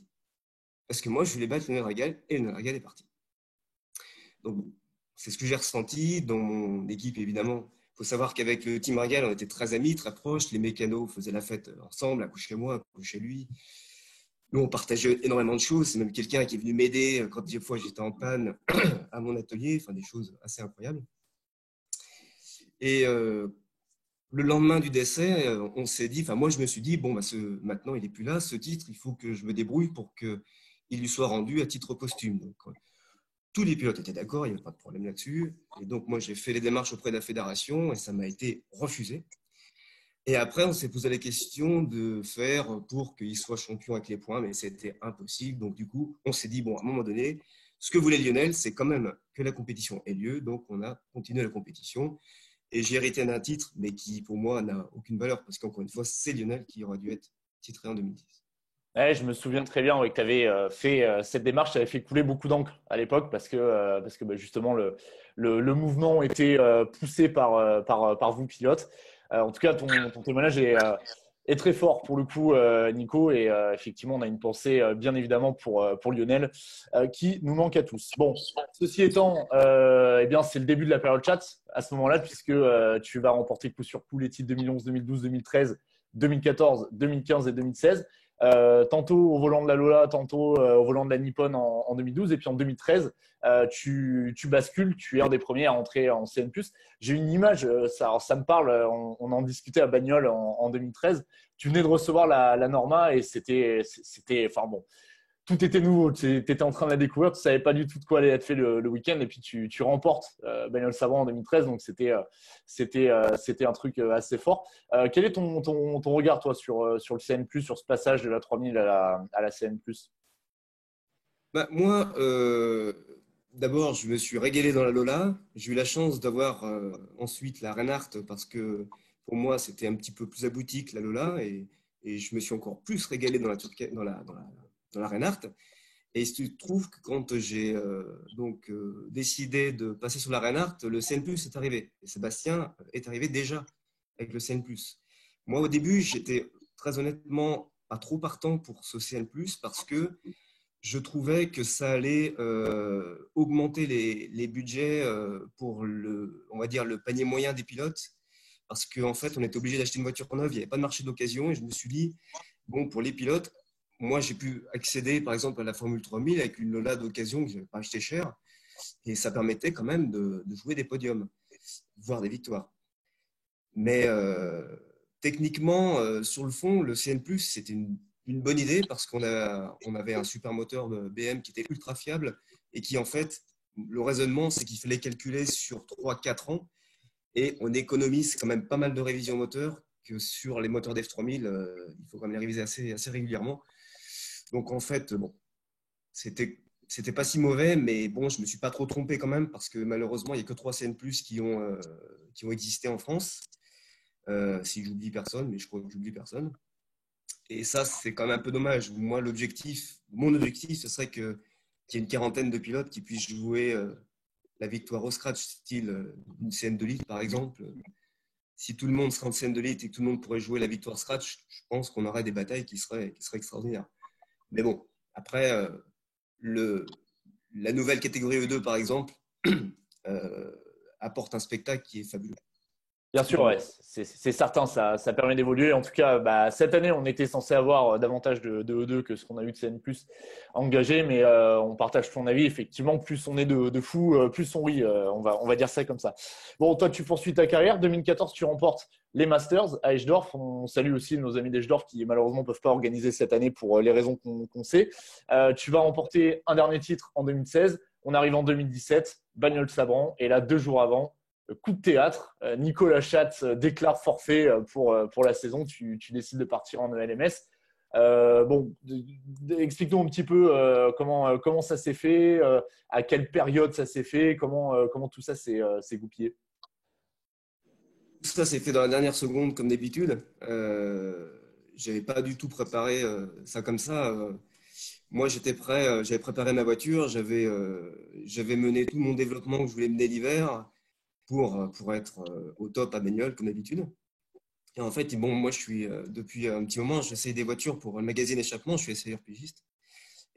Parce que moi, je voulais battre Lionel Régal et Lionel Régal est parti. Donc, c'est ce que j'ai ressenti dans mon équipe, évidemment. Il faut savoir qu'avec le team Régal, on était très amis, très proches. Les mécanos faisaient la fête ensemble, un coup chez moi, un coup chez lui. Nous, on partageait énormément de choses. C'est même quelqu'un qui est venu m'aider quand des fois j'étais en panne à mon atelier, enfin des choses assez incroyables. Et le lendemain du décès, on s'est dit, enfin moi je me suis dit, bon, bah, maintenant il n'est plus là, ce titre, il faut que je me débrouille pour qu'il lui soit rendu à titre posthume. Donc, tous les pilotes étaient d'accord, il n'y avait pas de problème là-dessus. Et donc moi j'ai fait les démarches auprès de la fédération et ça m'a été refusé. Et après on s'est posé la question de faire pour qu'il soit champion avec les points, mais c'était impossible. Donc du coup on s'est dit, bon, à un moment donné, ce que voulait Lionel, c'est quand même que la compétition ait lieu. Donc on a continué la compétition. Et j'ai hérité d'un titre, mais qui, pour moi, n'a aucune valeur, parce qu'encore une fois, c'est Lionel qui aurait dû être titré en 2010. Ouais, je me souviens très bien que tu avais fait cette démarche, tu avais fait couler beaucoup d'encre à l'époque parce que bah, justement le mouvement était poussé par vous, pilotes. En tout cas, ton témoignage est très fort pour le coup, Nico. Et effectivement, on a une pensée bien évidemment pour Lionel qui nous manque à tous. Bon, ceci étant, eh bien, c'est le début de la période chat à ce moment-là, puisque tu vas remporter coup sur coup les titres 2011, 2012, 2013, 2014, 2015 et 2016. Tantôt au volant de la Lola, tantôt au volant de la Nippon en 2012. Et puis en 2013, tu bascules, tu es un des premiers à entrer en CN+. J'ai une image, ça me parle, on en discutait à Bagnoles en 2013. Tu venais de recevoir la Norma et c'était, enfin bon, tout était nouveau. Tu étais en train de la découvrir, tu ne savais pas du tout de quoi allait être fait le week-end. Et puis tu remportes Bagnoles Savant en 2013. Donc c'était un truc assez fort. Quel est ton regard, toi, sur le CN+, sur ce passage de la 3000 à la CN+? Bah, moi, d'abord, je me suis régalé dans la Lola. J'ai eu la chance d'avoir ensuite la Reinhardt parce que pour moi, c'était un petit peu plus abouti que la Lola et je me suis encore plus régalé dans la Reinhardt. Et il se trouve que quand j'ai décidé de passer sur la Reinhardt, le CN+ est arrivé. Et Sébastien est arrivé déjà avec le CN+. Moi, au début, j'étais très honnêtement pas trop partant pour ce CN+, parce que je trouvais que ça allait augmenter les budgets pour on va dire, le panier moyen des pilotes. Parce qu'en fait, on était obligé d'acheter une voiture neuve, il n'y avait pas de marché d'occasion. Et je me suis dit, bon, pour les pilotes, moi, j'ai pu accéder, par exemple, à la Formule 3000 avec une Lola d'occasion que je n'avais pas acheté cher. Et ça permettait quand même de jouer des podiums, voire des victoires. Mais techniquement, sur le fond, le CN+, c'était une bonne idée parce on avait un super moteur de BM qui était ultra fiable et qui, en fait, le raisonnement, c'est qu'il fallait calculer sur 3-4 ans et on économise quand même pas mal de révisions moteur que sur les moteurs d'F3000, il faut quand même les réviser assez régulièrement. Donc, en fait, bon, c'était pas si mauvais, mais bon, je me suis pas trop trompé quand même parce que malheureusement, il n'y a que 3 CN+ qui ont existé en France. Si j'oublie personne, mais je crois que j'oublie personne. Et ça, c'est quand même un peu dommage. Moi, mon objectif, ce serait qu'il y ait une quarantaine de pilotes qui puissent jouer la victoire au scratch, style une scène de litre, par exemple. Si tout le monde serait en scène de litre et que tout le monde pourrait jouer la victoire scratch, je pense qu'on aurait des batailles qui seraient extraordinaires. Mais bon, après, la nouvelle catégorie E2, par exemple, apporte un spectacle qui est fabuleux. Bien sûr, ouais, c'est certain, ça permet d'évoluer. En tout cas, bah, cette année, on était censé avoir davantage de E2 que ce qu'on a eu de CN+ engagé, mais on partage ton avis. Effectivement, plus on est de fous, plus on rit. On va dire ça comme ça. Bon, toi, tu poursuis ta carrière. 2014, tu remportes les Masters à Eschdorf. On salue aussi nos amis d'Eschdorf qui, malheureusement, ne peuvent pas organiser cette année pour les raisons qu'on sait. Tu vas remporter un dernier titre en 2016. On arrive en 2017, Bagnoles Sabran, et là, 2 jours avant, coup de théâtre, Nicolas Schatz déclare forfait pour la saison. Tu décides de partir en ELMS. Bon, explique-nous un petit peu comment ça s'est fait, à quelle période ça s'est fait, comment tout ça s'est goupillé. Tout ça s'est fait dans la dernière seconde, comme d'habitude. J'avais pas du tout préparé ça comme ça. Moi, j'étais prêt, j'avais préparé ma voiture, j'avais mené tout mon développement que je voulais mener l'hiver pour être au top à Bagnoles, comme d'habitude. Et en fait, bon, moi, je suis depuis un petit moment, j'essaye des voitures pour le magazine Échappement, je suis essayeur pigiste.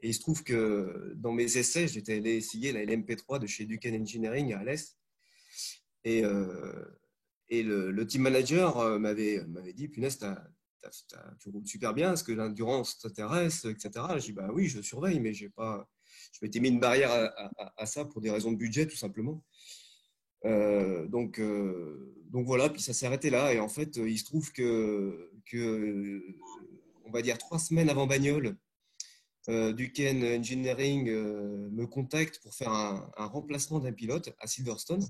Et il se trouve que dans mes essais, j'étais allé essayer la LMP3 de chez Ducan Engineering à Alès. Et le team manager m'avait dit, punaise, tu roules super bien, est-ce que l'endurance t'intéresse, etc. Je dis, bah oui, je surveille, mais je m'étais mis une barrière à ça pour des raisons de budget, tout simplement. Donc voilà, puis ça s'est arrêté là. Et en fait, il se trouve on va dire 3 semaines avant Bagnole, Duquesne Engineering me contacte pour faire un remplacement d'un pilote à Silverstone.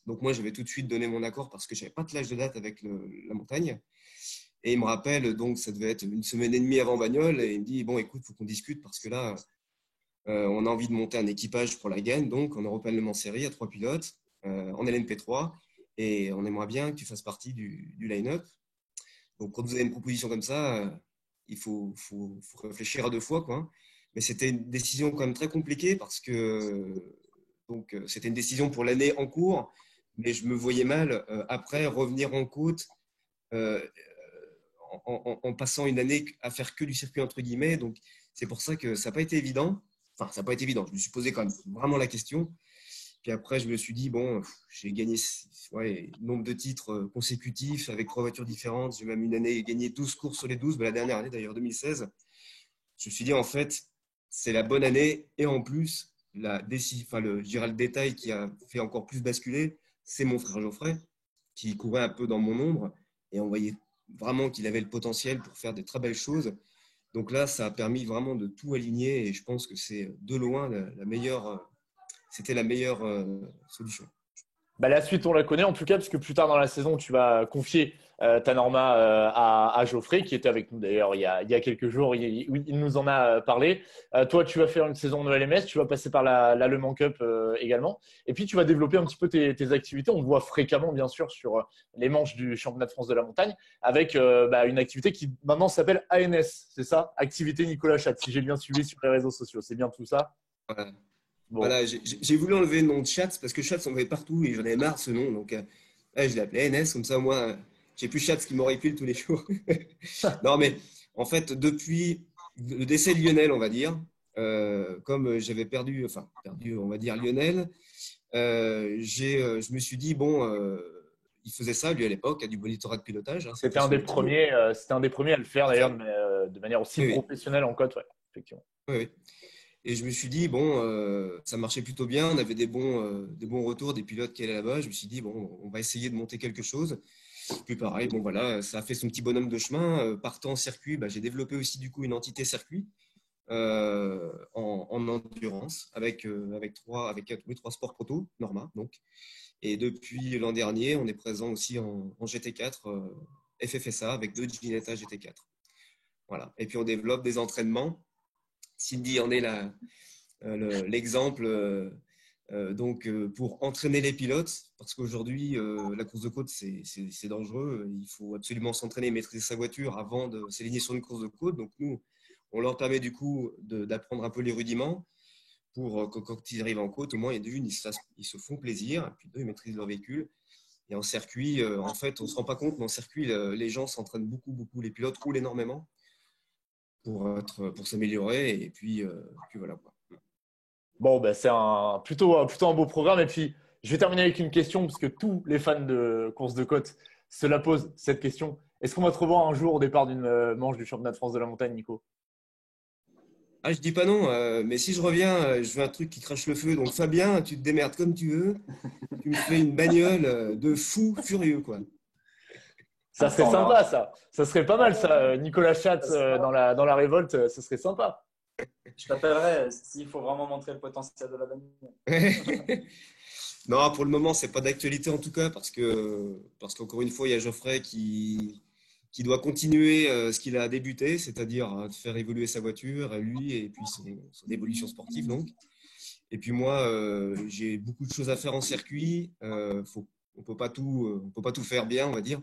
Donc moi, j'avais tout de suite donné mon accord parce que je n'avais pas de plage de date avec la montagne. Et il me rappelle, donc ça devait être une semaine et demie avant Bagnole, et il me dit, bon, écoute, il faut qu'on discute parce que là, on a envie de monter un équipage pour la Gagne, donc en European Le Mans Series à 3 pilotes, en LMP3, et on aimerait bien que tu fasses partie du line-up. Donc quand vous avez une proposition comme ça, il faut réfléchir à 2 fois, quoi. Mais c'était une décision quand même très compliquée parce que c'était une décision pour l'année en cours, mais je me voyais mal après revenir en côte en passant une année à faire que du circuit entre guillemets. Donc c'est pour ça que ça n'a pas été évident. Enfin, ça n'a pas été évident. Je me suis posé quand même vraiment la question. Puis après, je me suis dit, bon, j'ai gagné nombre de titres consécutifs avec 3 voitures différentes. J'ai même une année gagné 12 courses sur les 12, la dernière année d'ailleurs, 2016. Je me suis dit, en fait, c'est la bonne année. Et en plus, je dirais le détail qui a fait encore plus basculer, c'est mon frère Geoffrey, qui courait un peu dans mon ombre. Et on voyait vraiment qu'il avait le potentiel pour faire des très belles choses. Donc là, ça a permis vraiment de tout aligner. Et je pense que c'est de loin la meilleure... C'était la meilleure solution. Bah, la suite, on la connaît en tout cas, parce que plus tard dans la saison, tu vas confier ta Norma à Geoffrey, qui était avec nous d'ailleurs il y a quelques jours. Il nous en a parlé. Toi, tu vas faire une saison de LMS, tu vas passer par la Le Mans Cup également. Et puis, tu vas développer un petit peu tes activités. On te voit fréquemment, bien sûr, sur les manches du Championnat de France de la montagne, avec une activité qui maintenant s'appelle ANS. C'est ça? Activité Nicolas Chat, si j'ai bien suivi sur les réseaux sociaux. C'est bien tout ça? Voilà. Bon. Voilà, j'ai voulu enlever le nom de Schatz parce que Schatz, on voyait partout et j'en avais marre ce nom. Donc, je l'ai appelé NS, comme ça, moi, j'ai plus Schatz qui m'horripile tous les jours. Non, mais en fait, depuis le décès de Lionel, on va dire, comme j'avais perdu, on va dire, Lionel, je me suis dit, bon, il faisait ça, lui, à l'époque, à du monitorat de pilotage. Hein, c'était un des premiers à le faire, d'ailleurs, de manière aussi professionnelle en côte, ouais, effectivement. Oui. Et je me suis dit, bon, ça marchait plutôt bien. On avait des bons retours des pilotes qui allaient là-bas. Je me suis dit, bon, on va essayer de monter quelque chose. Puis pareil, bon, voilà, ça a fait son petit bonhomme de chemin. Partant en circuit, j'ai développé aussi du coup une entité circuit en endurance avec 3 sports proto, Norma. Donc. Et depuis l'an dernier, on est présent aussi en GT4, FFSA avec 2 Ginetta GT4. Voilà. Et puis on développe des entraînements. Cindy en est l'exemple pour entraîner les pilotes, parce qu'aujourd'hui, la course de côte, c'est dangereux. Il faut absolument s'entraîner et maîtriser sa voiture avant de s'aligner sur une course de côte. Donc, nous, on leur permet du coup d'apprendre un peu les rudiments pour que quand ils arrivent en côte, au moins, ils se font plaisir, et puis ils maîtrisent leur véhicule. Et en circuit, en fait, on ne se rend pas compte, mais en circuit, les gens s'entraînent beaucoup. Les pilotes roulent énormément pour s'améliorer, et puis voilà quoi. Bon, c'est plutôt un beau programme. Et puis, je vais terminer avec une question, parce que tous les fans de course de côte se la posent, cette question. Est-ce qu'on va te revoir un jour au départ d'une manche du Championnat de France de la montagne, Nico? Ah, je dis pas non, mais si je reviens, je veux un truc qui crache le feu. Donc Fabien, tu te démerdes comme tu veux. Tu me fais une bagnole de fou furieux, quoi. Ça serait sympa, ça. Ça serait pas mal, ça. Nicolas Schatz dans la révolte, ça serait sympa. Je t'appellerai s'il faut vraiment montrer le potentiel de la bagnole. Non, pour le moment, c'est pas d'actualité en tout cas, parce qu'encore une fois, il y a Geoffrey qui doit continuer ce qu'il a débuté, c'est-à-dire de faire évoluer sa voiture, lui, et puis son évolution sportive, donc. Et puis moi, j'ai beaucoup de choses à faire en circuit. On peut pas tout faire bien, on va dire.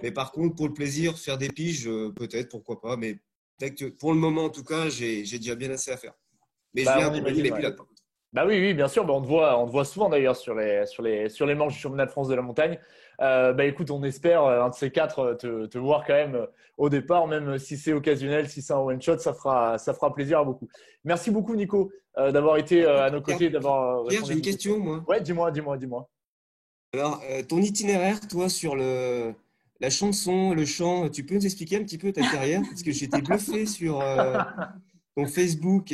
Mais par contre, pour le plaisir, faire des piges, peut-être, pourquoi pas. Mais pour le moment, en tout cas, j'ai déjà bien assez à faire. Mais je viens accompagner les pilotes. Oui, bien sûr. On te voit souvent d'ailleurs sur les manches du Championnat de France de la montagne. Écoute, on espère un de ces 4 te voir quand même au départ, même si c'est occasionnel, si c'est un one shot, ça fera plaisir à beaucoup. Merci beaucoup, Nico, d'avoir été à nos côtés, d'avoir. Pierre, j'ai une question, moi. Ouais, dis-moi. Alors, ton itinéraire, toi, sur la chanson, le chant, tu peux nous expliquer un petit peu ta carrière? Parce que j'étais bluffé sur ton Facebook.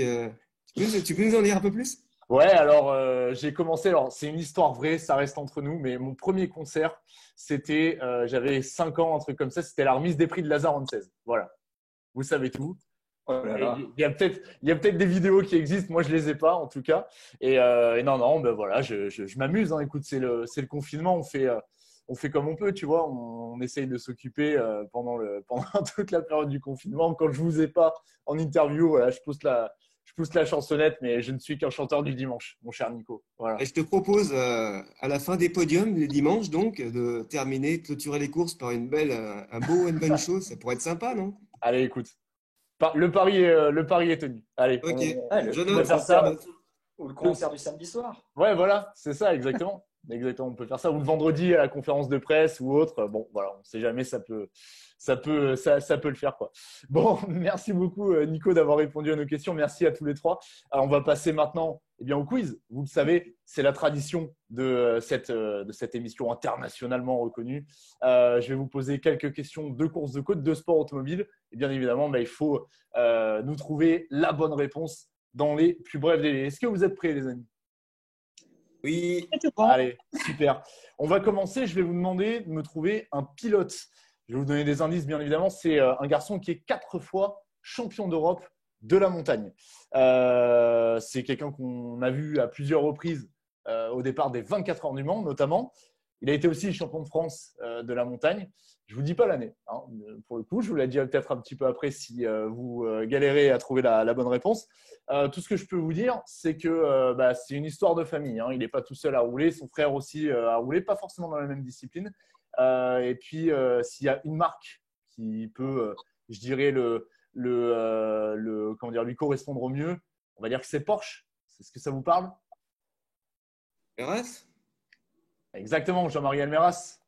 Tu peux nous en dire un peu plus? Ouais, alors j'ai commencé. Alors c'est une histoire vraie, ça reste entre nous. Mais mon premier concert, c'était, j'avais 5 ans, un truc comme ça. C'était la remise des prix de Lazare en 16. Voilà, vous savez tout. Oh là Et là. il y a peut-être des vidéos qui existent. Moi, je les ai pas, en tout cas. Et non, non, ben voilà, je m'amuse. Hein. Écoute, c'est le confinement. On fait comme on peut, tu vois. On essaye de s'occuper pendant toute la période du confinement. Quand je vous ai pas en interview, voilà, je pousse la chansonnette, mais je ne suis qu'un chanteur du dimanche, mon cher Nico. Voilà. Et je te propose, à la fin des podiums, les dimanches, donc, de terminer, clôturer les courses par un beau one man show. Ça pourrait être sympa, non? Allez, écoute. Le pari est tenu. Allez, Ok, je on va note. faire ça. Ou le concert du samedi soir. Ouais, voilà, c'est ça, exactement. Exactement, on peut faire ça. Ou le vendredi à la conférence de presse ou autre. Bon, voilà, on ne sait jamais, ça peut le faire, quoi. Bon, merci beaucoup, Nico, d'avoir répondu à nos questions. Merci à tous les trois. Alors, on va passer maintenant au quiz. Vous le savez, c'est la tradition de cette émission internationalement reconnue. Je vais vous poser quelques questions de course de côte, de sport automobile. Et bien évidemment, il faut nous trouver la bonne réponse dans les plus brefs délais. Est-ce que vous êtes prêts, les amis? Oui, Allez, super. On va commencer. Je vais vous demander de me trouver un pilote. Je vais vous donner des indices, bien évidemment. C'est un garçon qui est 4 fois champion d'Europe de la montagne. C'est quelqu'un qu'on a vu à plusieurs reprises au départ des 24 heures du Mans, notamment. Il a été aussi champion de France de la montagne. Je ne vous dis pas l'année, hein, pour le coup. Je vous la dirai peut-être un petit peu après si vous galérez à trouver la bonne réponse. Tout ce que je peux vous dire, c'est que c'est une histoire de famille. Hein. Il n'est pas tout seul à rouler. Son frère aussi a roulé, pas forcément dans la même discipline. Et puis, s'il y a une marque qui peut, je dirais, comment dire, lui correspondre au mieux, on va dire que c'est Porsche. C'est ce que ça vous parle? RS? Exactement, Jean-Marie Almeras.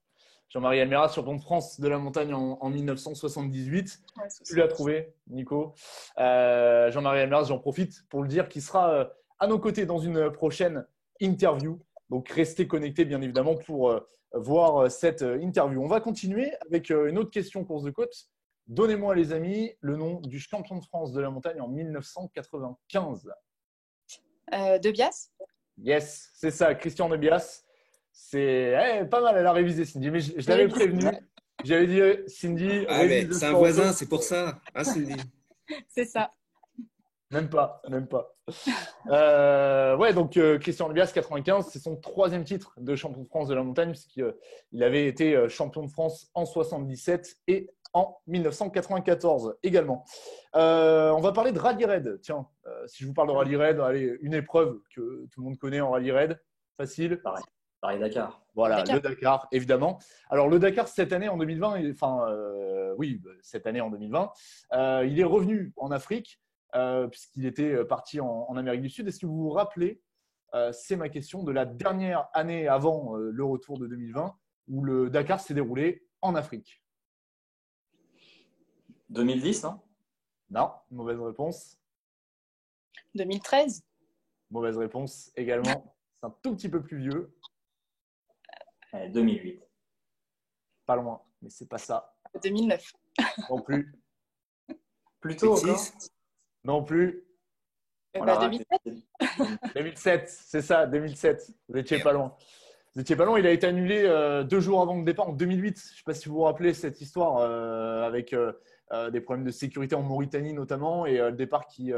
Jean-Marie Almeras, champion de France de la montagne en 1978. Ouais, Tu l'as trouvé, Nico. Jean-Marie Almeras, j'en profite pour le dire, qui sera à nos côtés dans une prochaine interview. Donc, restez connectés, bien évidemment, pour voir cette interview. On va continuer avec une autre question course de côte. Donnez-moi, les amis, le nom du champion de France de la montagne en 1995. De Bias. Yes, c'est ça, Christian de Bias. C'est pas mal, elle a révisé, Cindy. Mais je l'avais prévenu. J'avais dit, Cindy, Ah, mais révise le c'est un sport voisin, auto. c'est pour ça. Hein, Cindy? C'est ça. Même pas, même pas. Ouais, donc Christian Bias, 95, c'est son 3e titre de champion de France de la montagne, puisqu'il avait été champion de France en 77 et en 1994 également. On va parler de rallye raid. Tiens, si je vous parle de rallye raid, allez, une épreuve que tout le monde connaît en rallye raid, facile. Paris-Dakar. Voilà, Dakar. le Dakar, évidemment. Alors, le Dakar, cette année en 2020, cette année en 2020, il est revenu en Afrique, puisqu'il était parti en Amérique du Sud. Est-ce que vous vous rappelez, c'est ma question, de la dernière année avant le retour de 2020, où le Dakar s'est déroulé en Afrique? 2010, non? Non, mauvaise réponse. 2013. Mauvaise réponse également. C'est un tout petit peu plus vieux. 2008. Pas loin, mais c'est pas ça. 2009. Non plus. Plutôt encore? 2006? Non plus. On l'a raté. 2007. 2007, c'est ça, 2007. Vous étiez pas loin. Vous étiez pas loin. Il a été annulé 2 jours avant le départ en 2008. Je ne sais pas si vous vous rappelez cette histoire avec des problèmes de sécurité en Mauritanie notamment et le départ qui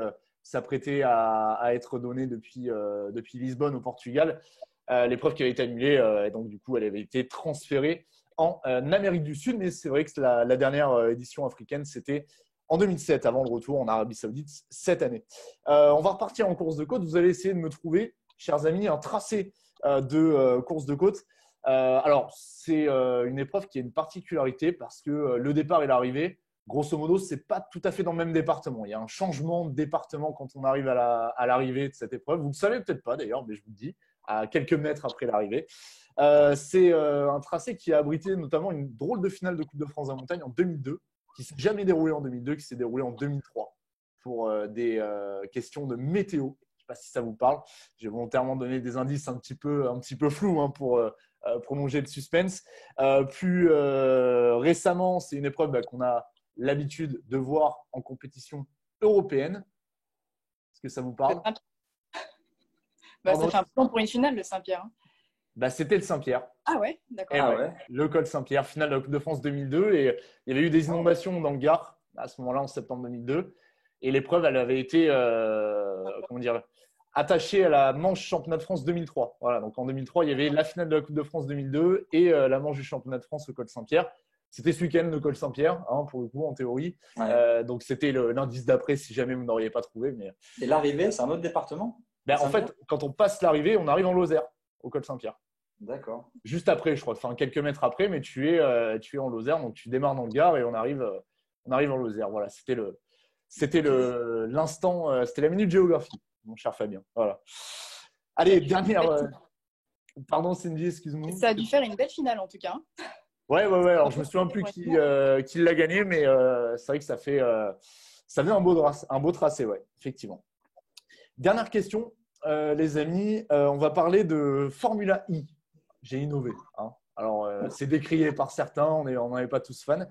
s'apprêtait à être donné depuis Lisbonne au Portugal. L'épreuve qui avait été annulée et donc du coup elle avait été transférée en Amérique du Sud. Mais c'est vrai que la dernière édition africaine, c'était en 2007, avant le retour en Arabie Saoudite cette année. On va repartir en course de côte. Vous allez essayer de me trouver, chers amis, un tracé de course de côte. Alors, c'est une épreuve qui a une particularité parce que le départ et l'arrivée, grosso modo, ce n'est pas tout à fait dans le même département. Il y a un changement de département quand on arrive à l'arrivée de cette épreuve. Vous ne le savez peut-être pas d'ailleurs, mais je vous le dis, à quelques mètres après l'arrivée. C'est un tracé qui a abrité notamment une drôle de finale de Coupe de France à montagne en 2002, qui ne s'est jamais déroulée en 2002, qui s'est déroulée en 2003 pour des questions de météo. Je ne sais pas si ça vous parle. J'ai volontairement donné des indices un petit peu flous pour prolonger le suspense. Plus récemment, c'est une épreuve qu'on a l'habitude de voir en compétition européenne. Est-ce que ça vous parle? Ça fait un peu long pour une finale, le Saint-Pierre. C'était le Saint-Pierre. Ah ouais, d'accord. Le col Saint-Pierre, finale de la Coupe de France 2002. Et il y avait eu des inondations dans le Gard à ce moment-là, en septembre 2002. Et l'épreuve, elle avait été attachée à la manche championnat de France 2003. Voilà, donc en 2003, il y avait la finale de la Coupe de France 2002 et la manche du championnat de France au col Saint-Pierre. C'était ce week-end, le col Saint-Pierre, pour le coup, en théorie. Ouais. Donc, c'était l'indice d'après, si jamais vous n'auriez pas trouvé. Mais... Et l'arrivée, c'est un autre département? En fait, quand on passe l'arrivée, on arrive en Lozère, au col Saint-Pierre. D'accord. Juste après, je crois, enfin quelques mètres après, mais tu es en Lozère, donc tu démarres dans le Gard et on arrive en Lozère. Voilà, c'était l'instant, c'était la minute géographie, mon cher Fabien. Voilà. Allez, dernière. Pardon, Cindy, excuse-moi. Ça a dû faire une belle finale en tout cas. Ouais. Alors, je me souviens plus qui l'a gagné, mais c'est vrai que ça fait un beau tracé, ouais, effectivement. Dernière question, les amis. On va parler de Formula E. J'ai innové. Alors, c'est décrié par certains, on n'en est pas tous fans.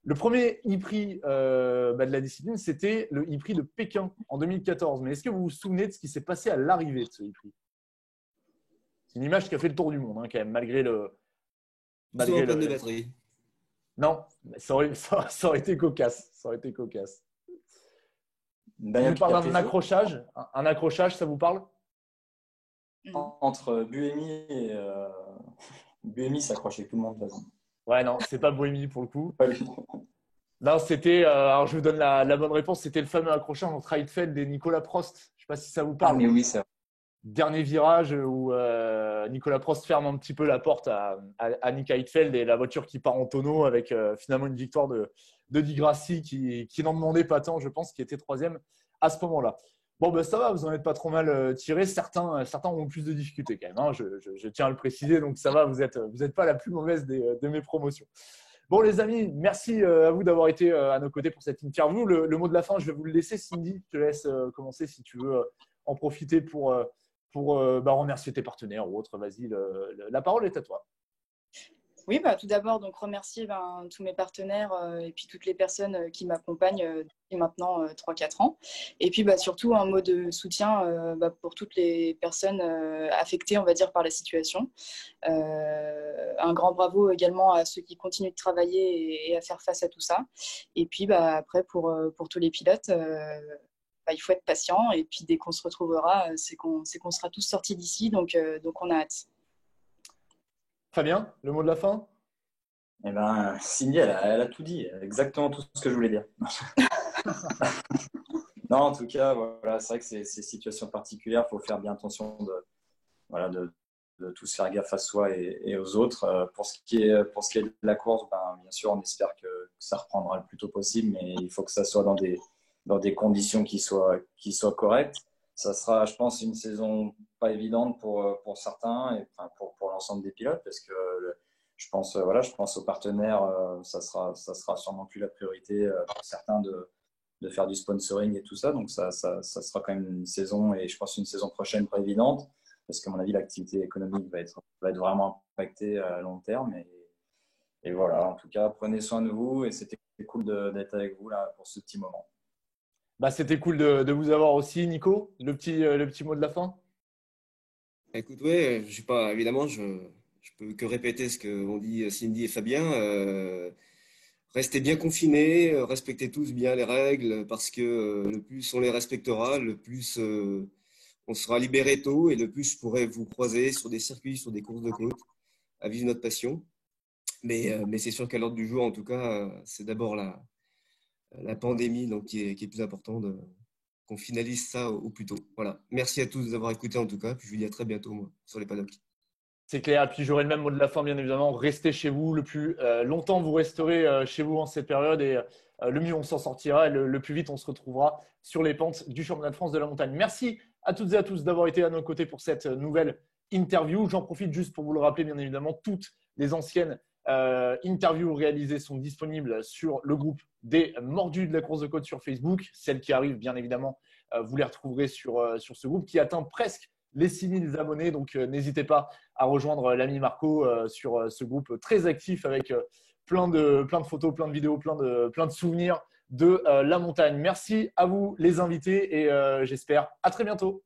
Le premier e-prix de la discipline, c'était le e-prix de Pékin en 2014. Mais est-ce que vous vous souvenez de ce qui s'est passé à l'arrivée de ce e-prix? C'est une image qui a fait le tour du monde, quand même, malgré le… Malgré le… de batterie. Non, ça aurait été cocasse. Ça aurait été cocasse. On vous parle d'un accrochage. Un accrochage, ça vous parle? Entre Buemi et… Buemi s'accrochait tout le monde, de toute façon. Ouais, non, c'est pas Buemi pour le coup. Non, c'était… alors, je vous donne la bonne réponse. C'était le fameux accrochage entre Heidfeld et Nicolas Prost. Je ne sais pas si ça vous parle. Ah, mais oui, c'est vrai. Dernier virage où Nicolas Prost ferme un petit peu la porte à Nick Heidfeld et la voiture qui part en tonneau avec finalement une victoire de Di Grassi qui n'en demandait pas tant, je pense, qui était troisième à ce moment-là. Bon, ça va, vous n'en êtes pas trop mal tiré. Certains ont plus de difficultés quand même, je tiens à le préciser. Donc, ça va, vous êtes pas la plus mauvaise de mes promotions. Bon, les amis, merci à vous d'avoir été à nos côtés pour cette interview. Le mot de la fin, je vais vous le laisser. Cindy, je te laisse commencer si tu veux en profiter pour remercier tes partenaires ou autre. Vas-y, la parole est à toi. Oui, tout d'abord, donc remercier tous mes partenaires et puis toutes les personnes qui m'accompagnent depuis maintenant 3-4 ans. Et puis surtout un mot de soutien pour toutes les personnes affectées, on va dire, par la situation. Un grand bravo également à ceux qui continuent de travailler et à faire face à tout ça. Et puis après, pour tous les pilotes, il faut être patient. Et puis dès qu'on se retrouvera, c'est qu'on sera tous sortis d'ici. Donc on a hâte. Fabien, le mot de la fin? Eh ben, Cindy, elle a tout dit, exactement tout ce que je voulais dire. Non, en tout cas, voilà, c'est vrai que ces situations particulières, il faut faire bien attention de tous faire gaffe à soi et aux autres. Pour ce qui est de la course, bien sûr, on espère que ça reprendra le plus tôt possible, mais il faut que ça soit dans des conditions qui soient correctes. Ça sera, je pense, une saison pas évidente pour certains et pour l'ensemble des pilotes parce que je pense aux partenaires, ça sera sûrement plus la priorité pour certains de faire du sponsoring et tout ça. Donc ça sera quand même une saison et je pense une saison prochaine pas évidente parce qu'à mon avis l'activité économique va être vraiment impactée à long terme et voilà. En tout cas, prenez soin de vous et c'était cool d'être avec vous là pour ce petit moment. C'était cool de vous avoir aussi, Nico. Le petit mot de la fin. Écoute, ouais, je suis pas évidemment, je peux que répéter ce qu'ont dit Cindy et Fabien. Restez bien confinés, respectez tous bien les règles parce que le plus on les respectera, le plus on sera libéré tôt et le plus je pourrai vous croiser sur des circuits, sur des courses de côte, à vivre notre passion. Mais c'est sûr qu'à l'ordre du jour, en tout cas, c'est d'abord la pandémie donc, qui est plus important qu'on finalise ça au plus tôt. Voilà. Merci à tous d'avoir écouté en tout cas. Puis je vous dis à très bientôt moi, sur les paddocks. C'est clair. Puis j'aurai le même mot de la fin, bien évidemment. Restez chez vous. Le plus longtemps vous resterez chez vous en cette période et le mieux on s'en sortira. Et le plus vite on se retrouvera sur les pentes du championnat de France de la montagne. Merci à toutes et à tous d'avoir été à nos côtés pour cette nouvelle interview. J'en profite juste pour vous le rappeler, bien évidemment, toutes les anciennes interviews réalisées sont disponibles sur le groupe des Mordus de la course de côte sur Facebook. Celles qui arrivent, bien évidemment, vous les retrouverez sur ce groupe qui atteint presque les 6000 abonnés. Donc, n'hésitez pas à rejoindre l'ami Marco sur ce groupe très actif avec plein de photos, plein de vidéos, plein de souvenirs de la montagne. Merci à vous les invités et j'espère à très bientôt.